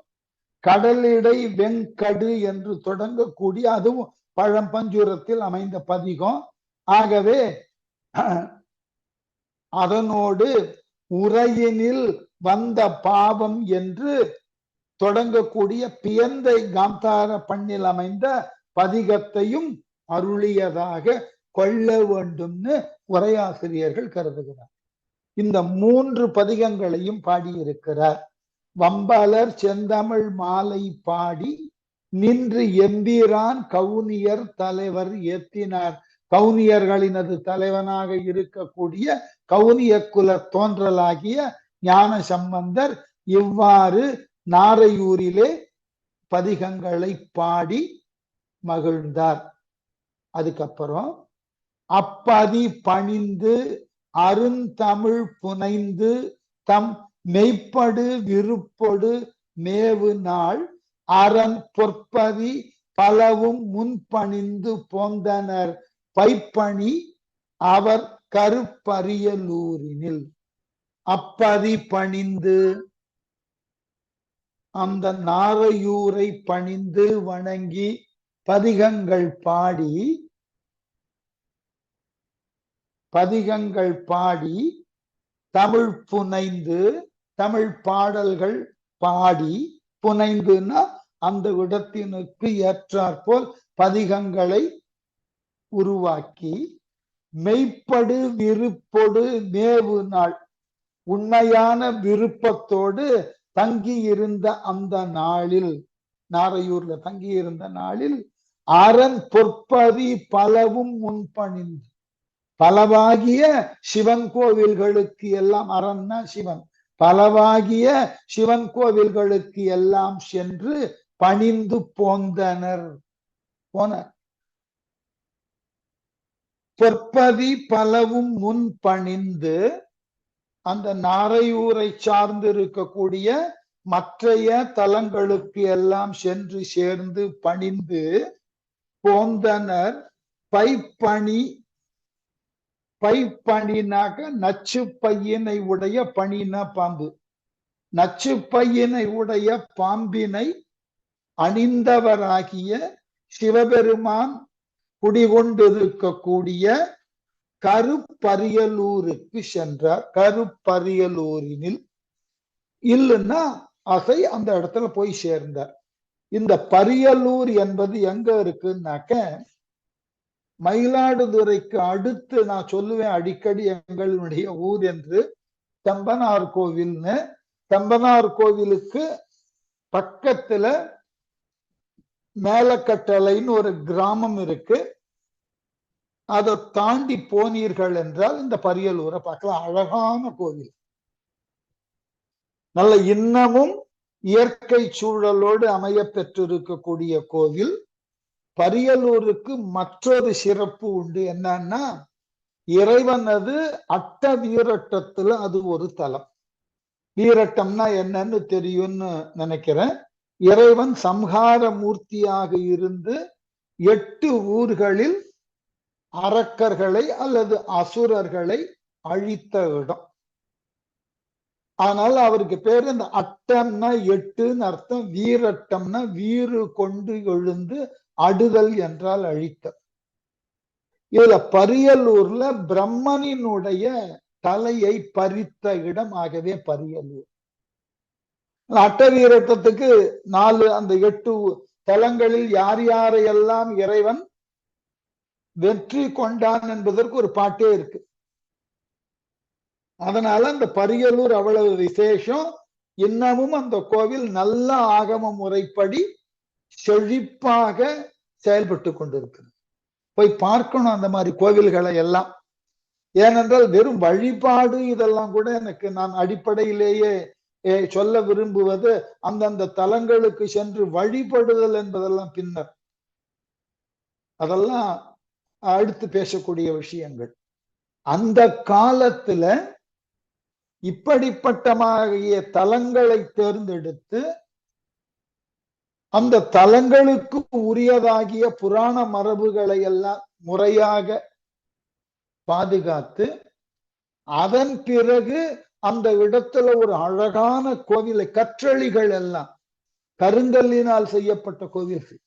கடலிடை வெங்கடு என்று தொடங்கக்கூடிய அதுவும் பழம் பஞ்சுரத்தில் அமைந்த பதிகம். ஆகவே அதனோடு உரையினில் வந்த பாவம் என்று தொடங்கக்கூடிய பியந்தை காந்தார பண்ணில் அமைந்த பதிகத்தையும் அருளியதாக கொள்ள வேண்டும்னு உரையாசிரியர்கள் கருதுகிறார். இந்த 3 பதிகங்களையும் பாடியிருக்கிறார். வம்பலர் செந்தமிழ் மாலை பாடி நின்று எம்பீரான் கவுனியர் தலைவர் ஏத்தினார். கவுனியர்களினது தலைவனாக இருக்கக்கூடிய கவுனிய குல தோன்றலாகிய ஞான சம்பந்தர் இவ்வாறு நாரையூரிலே பதிகங்களை பாடி மகிழ்ந்தார். அதுக்கப்புறம் அப்பதி பணிந்து அருந்தமிழ் புனைந்து தம் மெய்ப்படு விருப்பொடு மேவு நாள் அரண் பொற்பதி பலவும் முன்பணிந்து போந்தனர் பைப்பணி அவர் கருப்பரியலூரினில். அப்பதி பணிந்து, அந்த நாரையூரை பணிந்து வணங்கி பதிகங்கள் பாடி தமிழ் புனைந்து, தமிழ் பாடல்கள் பாடி, புனைந்துன்னா அந்த இடத்தினுக்கு ஏற்றாற்போல் பதிகங்களை உருவாக்கி, மெய்ப்படு விருப்பொடு மேவு நாள், உண்மையான விருப்பத்தோடு தங்கி இருந்த அந்த நாளில், நாரையூர்ல தங்கி இருந்த நாளில், அரண் பொற்பதி பலவும் முன்பணிந்து, பலவாகிய சிவன் கோவில்களுக்கு எல்லாம், அரண்னா சிவன், பலவாகிய சிவன் கோவில்களுக்கு எல்லாம் சென்று பணிந்து போந்தனர். போனர். பொற்பதி பலவும் முன் பணிந்து, அந்த நாரையூரை சார்ந்து இருக்கக்கூடிய மற்றைய தலங்களுக்கு எல்லாம் சென்று சேர்ந்து பணிந்து போந்தனர். பைப்பணி, பைப்பணினாக நச்சு பையினை உடைய, பணின பாம்பு, நச்சு பையினை உடைய பாம்பினை அணிந்தவராகிய சிவபெருமான் குடிகொண்டிருக்கக்கூடிய கருப்பரியலூருக்கு சென்றார். கருப்பரியலூரினில் இல்லைன்னா அசை அந்த இடத்துல போய் சேர்ந்தார். இந்த பரியலூர் என்பது எங்க இருக்குன்னாக்க, மயிலாடுதுறைக்கு அடுத்து, நான் சொல்லுவேன் அடிக்கடி எங்களுடைய ஊர் என்று, தம்பனார் கோவில்னு. தம்பனார் கோவிலுக்கு பக்கத்துல மேலக்கட்டளைன்னு ஒரு கிராமம் இருக்கு. அதை தாண்டி போனீர்கள் என்றால் இந்த பரியலூரை பார்க்கலாம். அழகான கோவில், நல்ல இன்னமும் இயற்கை சூழலோடு அமைய பெற்றிருக்கக்கூடிய கோவில். பரியலூருக்கு மற்றொரு சிறப்பு உண்டு. என்னன்னா, இறைவனது அட்ட வீரட்டத்துல அது ஒரு தலம். வீரட்டம்னா என்னன்னு தெரியும்னு நினைக்கிறேன். இறைவன் சம்ஹார மூர்த்தியாக இருந்து 8 ஊர்களில் அரக்கர்களை அல்லது அசுரர்களை அழித்த இடம். ஆனால் அவருக்கு பேரு இந்த அட்டம்னா 8ன்னு அர்த்தம். வீரட்டம்னா வீறு கொண்டு எழுந்து, அடுதல் என்றால் அழித்த. இதுல பரியலூர்ல பிரம்மனினுடைய தலையை பறித்த இடம். ஆகவே பரியலூர். அட்ட வீரட்டத்துக்கு 4 அந்த 8 தலங்களில் யார் யாரையெல்லாம் இறைவன் வெற்றி கொண்டான் என்பதற்கு ஒரு பாட்டே இருக்கு. அதனால அந்த பரியலூர் அவ்வளவு விசேஷம். இன்னமும் அந்த கோவில் நல்ல ஆகம முறைப்படி செழிப்பாக செயல்பட்டு கொண்டிருக்கிறது. போய் பார்க்கணும் அந்த மாதிரி கோவில்களை எல்லாம். ஏனென்றால் வெறும் வழிபாடு இதெல்லாம் கூட எனக்கு, நான் அடிப்படையிலேயே சொல்ல விரும்புவது, அந்தந்த தலங்களுக்கு சென்று வழிபடுதல் என்பதெல்லாம் பின்னர், அதெல்லாம் அடுத்து பேசக்கூடிய விஷயங்கள். அந்த காலத்துல இப்படிப்பட்டமாகிய தலங்களை தேர்ந்தெடுத்து அந்த தலங்களுக்கு உரியதாகிய புராண மரபுகளை எல்லாம் முறையாக பாதுகாத்து, அதன் பிறகு அந்த இடத்துல ஒரு அழகான கோவிலை, கற்றளிகள் எல்லாம் கருங்கல்லினால் செய்யப்பட்ட கோவில்கள்.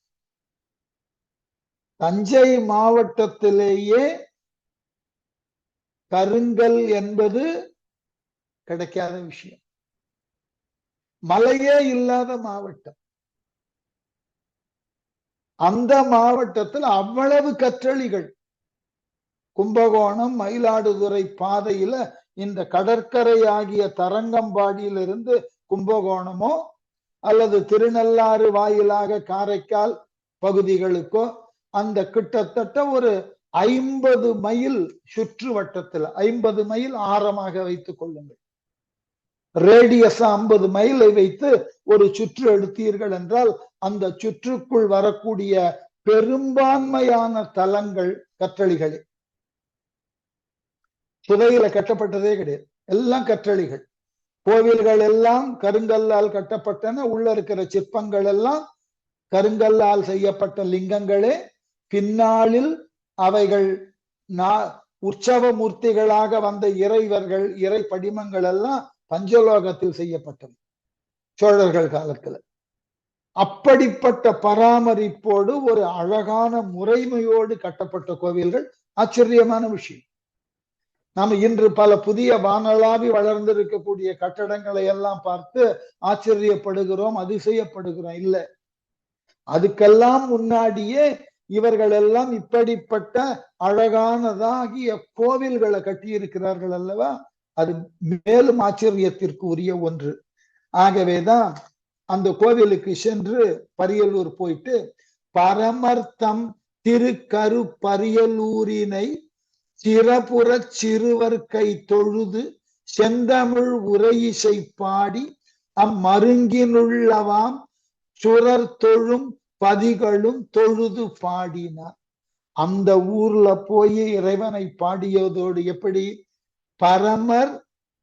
தஞ்சை மாவட்டத்திலேயே கருங்கல் என்பது கிடைக்காத விஷயம். மலையே இல்லாத மாவட்டம். அந்த மாவட்டத்தில் அவ்வளவு கற்றளிகள். கும்பகோணம் மயிலாடுதுறை பாதையில இந்த கடற்கரை ஆகிய தரங்கம்பாடியிலிருந்து கும்பகோணமோ அல்லது திருநள்ளாறு வாயிலாக காரைக்கால் பகுதிகளுக்கோ அந்த கிட்டத்தட்ட ஒரு 50 மைல் சுற்று வட்டத்தில், 50 மைல் ஆரமாக வைத்துக் கொள்ளுங்கள். ரேடியஸ் 50 மைலை வைத்து ஒரு சுற்று எடுத்தீர்கள் என்றால் அந்த சுற்றுக்குள் வரக்கூடிய பெரும்பான்மையான தலங்கள் கற்றளிகளே. புதையில கட்டப்பட்டதே கிடையாது, எல்லாம் கற்றளிகள். கோவில்கள் எல்லாம் கருங்கல்லால் கட்டப்பட்டன. உள்ள இருக்கிற சிற்பங்கள் எல்லாம் கருங்கல்லால் செய்யப்பட்ட லிங்கங்களே. பின்னாளில் அவைகள் உற்சவ மூர்த்திகளாக வந்த இறைவர்கள், இறை படிமங்கள் எல்லாம் பஞ்சலோகத்தில் செய்யப்பட்டது சோழர்கள் காலத்துல. அப்படிப்பட்ட பராமரிப்போடு ஒரு அழகான முறைமையோடு கட்டப்பட்ட கோவில்கள். ஆச்சரியமான விஷயம். நாம இன்று பல புதிய வானளாவி வளர்ந்திருக்கக்கூடிய கட்டடங்களை எல்லாம் பார்த்து ஆச்சரியப்படுகிறோம், அதிசயப்படுகிறோம். இல்லை, அதுக்கெல்லாம் முன்னாடியே இவர்கள் எல்லாம் இப்படிப்பட்ட அழகானதாகிய கோவில்களை கட்டியிருக்கிறார்கள் அல்லவா? அது மேலும் ஆச்சரியத்திற்கு உரிய ஒன்று. ஆகவேதான் அந்த கோவிலுக்கு சென்று பரியலூர் போயிட்டு பரமர்த்தம் திருக்கருப்பரியலூரினை சிறப்புற சிறுவர் கை தொழுது செந்தமிழ் உரையிசை பாடி அம்மருங்கினுள்ளவாம் சுரர் தொழும் பதிகளும் தொழுது பாடினார். அந்த ஊர்ல போய் இறைவனை பாடியதோடு எப்படி பரமர்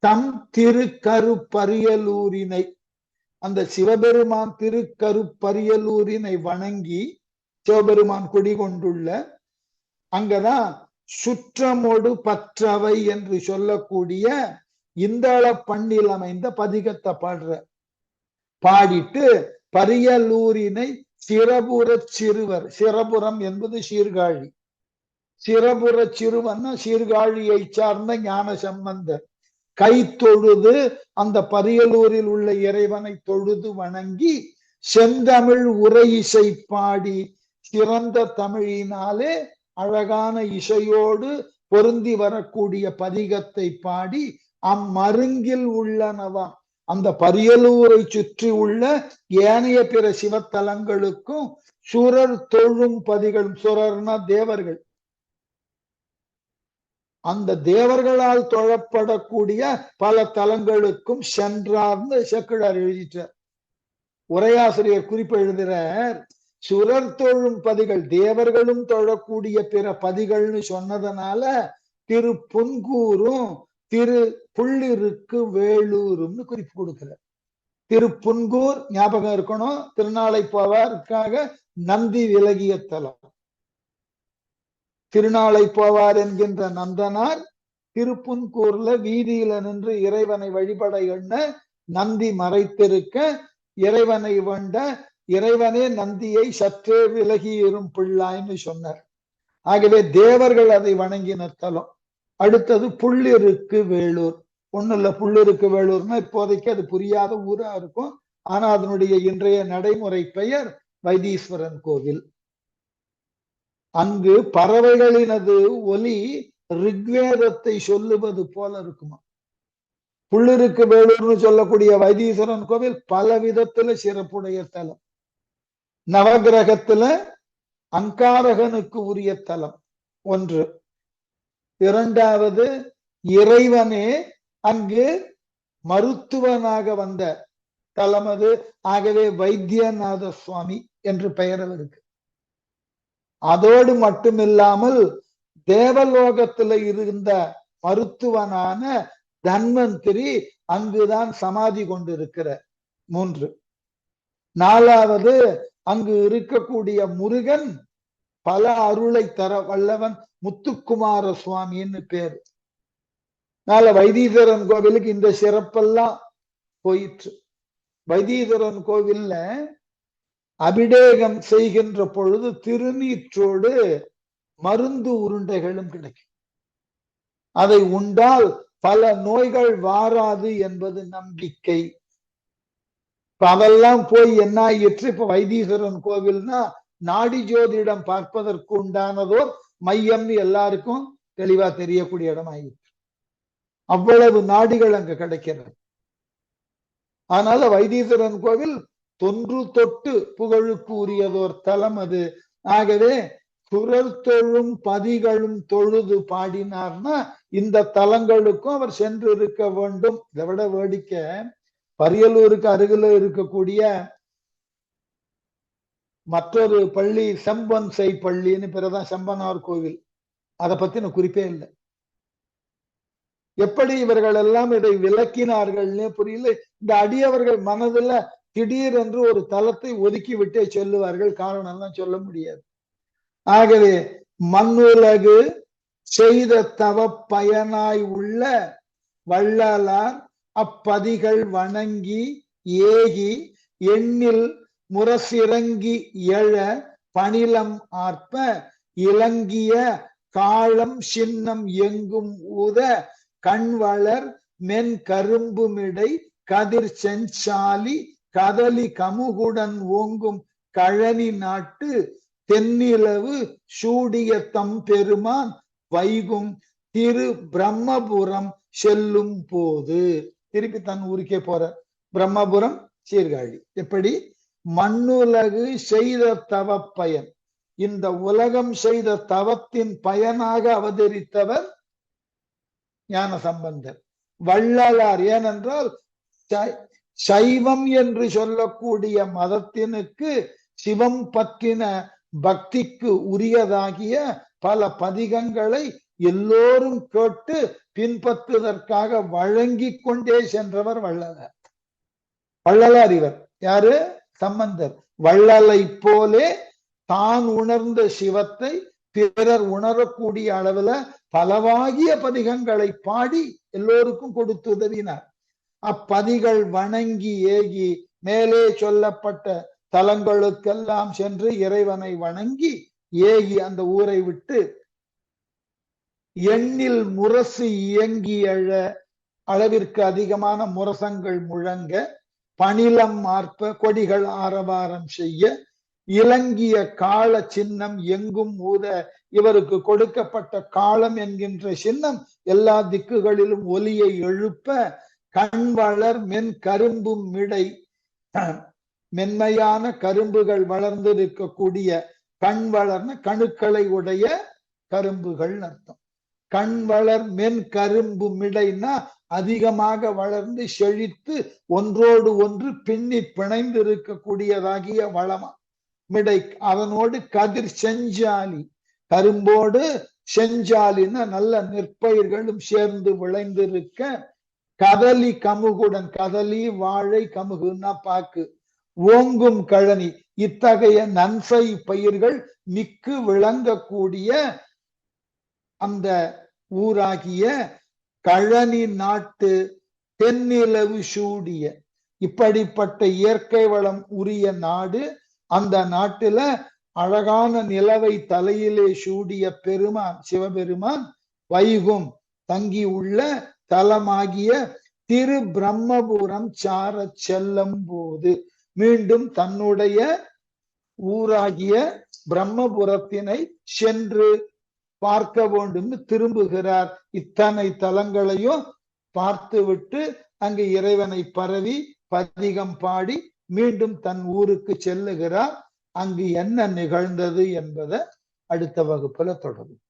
தம் திருக்கருப்பரியலூரினை, அந்த சிவபெருமான் திருக்கருப்பரியலூரினை வணங்கி சிவபெருமான் குடிகொண்டுள்ள அங்கதான் சுற்றமோடு பற்றவை என்று சொல்லக்கூடிய இந்தள பண்ணில் அமைந்த பதிகத்தை பாடிட்டு பரியலூரினை சிறபுற சிறுவர், சிறபுரம் என்பது சீர்காழி, சிறபுற சிறுவன்னா சீர்காழியை சார்ந்த ஞான சம்பந்தர் கை தொழுது அந்த பரியலூரில் உள்ள இறைவனை தொழுது வணங்கி செந்தமிழ் உரையிசை பாடி சிறந்த தமிழினாலே அழகான இசையோடு பொருந்தி வரக்கூடிய பதிகத்தை பாடி அம்மருங்கில் உள்ளனவா, அந்த பரியலூரை சுற்றி உள்ள ஏனைய பிற சிவத்தலங்களுக்கும் சுரர் தொழும் பதிகளும், சுரர்னா தேவர்கள், அந்த தேவர்களால் தொழப்படக்கூடிய பல தலங்களுக்கும் சென்றார்ந்து செக்குழார் எழுதிட்டார். உரையாசிரியர் குறிப்பு எழுதுகிறார், சுரர் தொழும் பதிகள் தேவர்களும் தொழக்கூடிய பிற பதிகள்னு சொன்னதனால திரு புன்கூரும் திரு புள்ளிருக்கு வேலூரும்னு குறிப்பு கொடுக்கிறார். திரு புன்கூர் ஞாபகம் இருக்கணும், திருநாளைப்போவாருக்காக நந்தி விலகிய தலம். திருநாளை போவார் என்கின்ற நந்தனார் திருப்புன்கூர்ல வீதியில நின்று இறைவனை வழிபட எண்ண நந்தி மறைத்திருக்க இறைவனை வேண்ட இறைவனே நந்தியை சற்றே விலகி இரும் பிள்ளாய்ன்னு சொன்னார். ஆகவே தேவர்கள் அதை வணங்கின தலம். அடுத்தது புள்ளிருக்கு வேலூர். ஒண்ணு இல்ல, புள்ளிருக்கு வேலூர்னா இப்போதைக்கு அது புரியாத ஊரா இருக்கும். ஆனா அதனுடைய இன்றைய நடைமுறை பெயர் வைத்தீஸ்வரன் கோவில். அங்கு பறவைகளினது ஒலி ரிக்வேதத்தை சொல்லுவது போல இருக்குமா. புள்ளிருக்கு வேலூர்னு சொல்லக்கூடிய வைத்தீஸ்வரன் கோவில் பல விதத்துல சிறப்புடைய தலம். நவகிரகத்துல அங்காரகனுக்கு உரிய தலம் ஒன்று. இரண்டாவது, இறைவனே அங்கு மருத்துவனாக வந்த தலம் அது. ஆகவே வைத்தியநாத சுவாமி என்று பெயர் அவருக்கு. அதோடு மட்டுமில்லாமல் தேவலோகத்துல இருந்த மருத்துவனான தன்வந்திரி அங்குதான் சமாதி கொண்டிருக்கிற. 3. 4வது, அங்கு இருக்கக்கூடிய முருகன் பல அருளை தர வல்லவன், முத்துக்குமார சுவாமின்னு பேரு. வைத்தீஸ்வரன் கோவிலுக்கு இந்த சிறப்பெல்லாம் போயிற்று. வைத்தீஸ்வரன் கோவில்ல அபிடேகம் செய்கின்ற பொழுது திருநீற்றோடு மருந்து உருண்டைகளும் கிடைக்கும். அதை உண்டால் பல நோய்கள் வாராது என்பது நம்பிக்கை. அதெல்லாம் போய் என்ன ஆயிற்று, இப்ப வைத்தீஸ்வரன் கோவில்னா நாடி ஜோதிடம் பார்ப்பதற்கு உண்டானதோர் மையம்னு எல்லாருக்கும் தெளிவா தெரியக்கூடிய இடம் ஆயிற்று. அவ்வளவு நாடிகள் அங்க கிடைக்கிறது. அதனால வைத்தீஸ்வரன் கோவில் தொன்று தொட்டு புகழுக்கு உரியதோர் தலம் அது. ஆகவே சுரர் தொழும் பதிகளும் தொழுது பாடினார்னா இந்த தலங்களுக்கும் அவர் சென்று இருக்க வேண்டும். இதை விட வேடிக்கை, பரியலூருக்கு அருகில இருக்கக்கூடிய மற்றொரு பள்ளி செம்பன்சை பள்ளின்னு பிறதான் செம்பனார் கோவில். அதை பத்தின குறிப்பே இல்லை. எப்படி இவர்கள் எல்லாம் இதை விளக்கினார்கள்னே புரியல. இந்த அடியவர்கள் மனதுல திடீரென்று ஒரு தலத்தை ஒதுக்கி விட்டே சொல்லுவார்கள். காரணம் எல்லாம் சொல்ல முடியாது. ஆகவே மண்ணுலகு செய்த தவ பயனாய் உள்ள வள்ளலார் அப்பதிகள் வணங்கி ஏகி எண்ணில் முரசிறங்கி எழ பணிலம் ஆர்ப்ப இலங்கிய காலம் சின்னம் எங்கும் ஊத கண்வளர் மென் கரும்புமிடை கதிர் செஞ்சாலி கதலி கமுகுடன் ஓங்கும் கழனி நாட்டு தென்னிலவு சூடிய தம் பெருமான் வைகும் திரு பிரம்மபுரம் செல்லும் போது. திருப்பி தன் ஊருக்கே போற. பிரம்மபுரம் சீர்காழி. எப்படி? மண்ணுலகு செய்த தவ பயன், இந்த உலகம் செய்த தவத்தின் பயனாக அவதரித்தவர் ஞான சம்பந்தர். வள்ளலார். ஏனென்றால் சைவம் என்று சொல்லக்கூடிய மதத்தினுக்கு சிவம் பற்றின பக்திக்கு உரியதாகிய பல பதிகங்களை எல்லோரும் கேட்டு பின்பற்றுவதற்காக வழங்கி கொண்டே சென்றவர் வள்ளலார். வள்ளலார் இவர் யாரு? சம்பந்தர். வள்ளலை போலே தான் உணர்ந்த சிவத்தை பிறர் உணரக்கூடிய அளவுல பலவாகிய பதிகங்களை பாடி எல்லோருக்கும் கொடுத்து உதவினார். அப்பதிகள் வணங்கி ஏகி மேலே சொல்லப்பட்ட தலங்களுக்கெல்லாம் சென்று இறைவனை வணங்கி ஏகி அந்த ஊரை விட்டு எண்ணில் முரசு இயங்கி எழ, அளவிற்கு அதிகமான முரசங்கள் முழங்க, பணிலம் மார்ப்ப, கொடிகள் ஆரவாரம் செய்ய, இலங்கிய கால சின்னம் எங்கும் ஊத, இவருக்கு கொடுக்கப்பட்ட காலம் என்கின்ற சின்னம் எல்லா திக்குகளிலும் ஒலியை எழுப்ப, கண் வளர் மென் கரும்பும் மிடை, மென்மையான கரும்புகள் வளர்ந்திருக்கக்கூடிய, கண் வளர்ன கணுக்களை உடைய கரும்புகள் அர்த்தம். கண் வளர் மென் கரும்பு மிடைனா அதிகமாக வளர்ந்து செழித்து ஒன்றோடு ஒன்று பின்னி பிணைந்து இருக்கக்கூடியதாகிய வளமா மிடை. அதனோடு கதிர் செஞ்சாலி, கரும்போடு செஞ்சாலின நல்ல நெற்பயிர்களும் சேர்ந்து விளைந்திருக்க, கதலி கமுகுடன், கதலி வாழை கமுகுன்னா பாக்கு, ஓங்கும் கழனி, இத்தகைய நன்சை பயிர்கள் மிக்கு விளங்கக்கூடிய அந்த ஊராகிய கழனி நாட்டு தென்னிலவு சூடிய, இப்படிப்பட்ட இயற்கை வளம் உரிய நாடு. அந்த நாட்டுல அழகான நிலவை தலையிலே சூடிய பெருமான் சிவபெருமான் வைகும் தங்கி உள்ள தலமாகிய திரு பிரம்மபுரம் சார செல்லும் போது மீண்டும் தன்னுடைய ஊராகிய பிரம்மபுரத்தினை சென்று பார்க்க வேண்டும் திரும்புகிறார். இத்தனை தலங்களையும் பார்த்துவிட்டு அங்கு இறைவனை பரவி பதிகம் பாடி மீண்டும் தன் ஊருக்கு செல்லுகிறார். அங்கு என்ன நிகழ்ந்தது என்பதை அடுத்த வகுப்புல தொடரும்.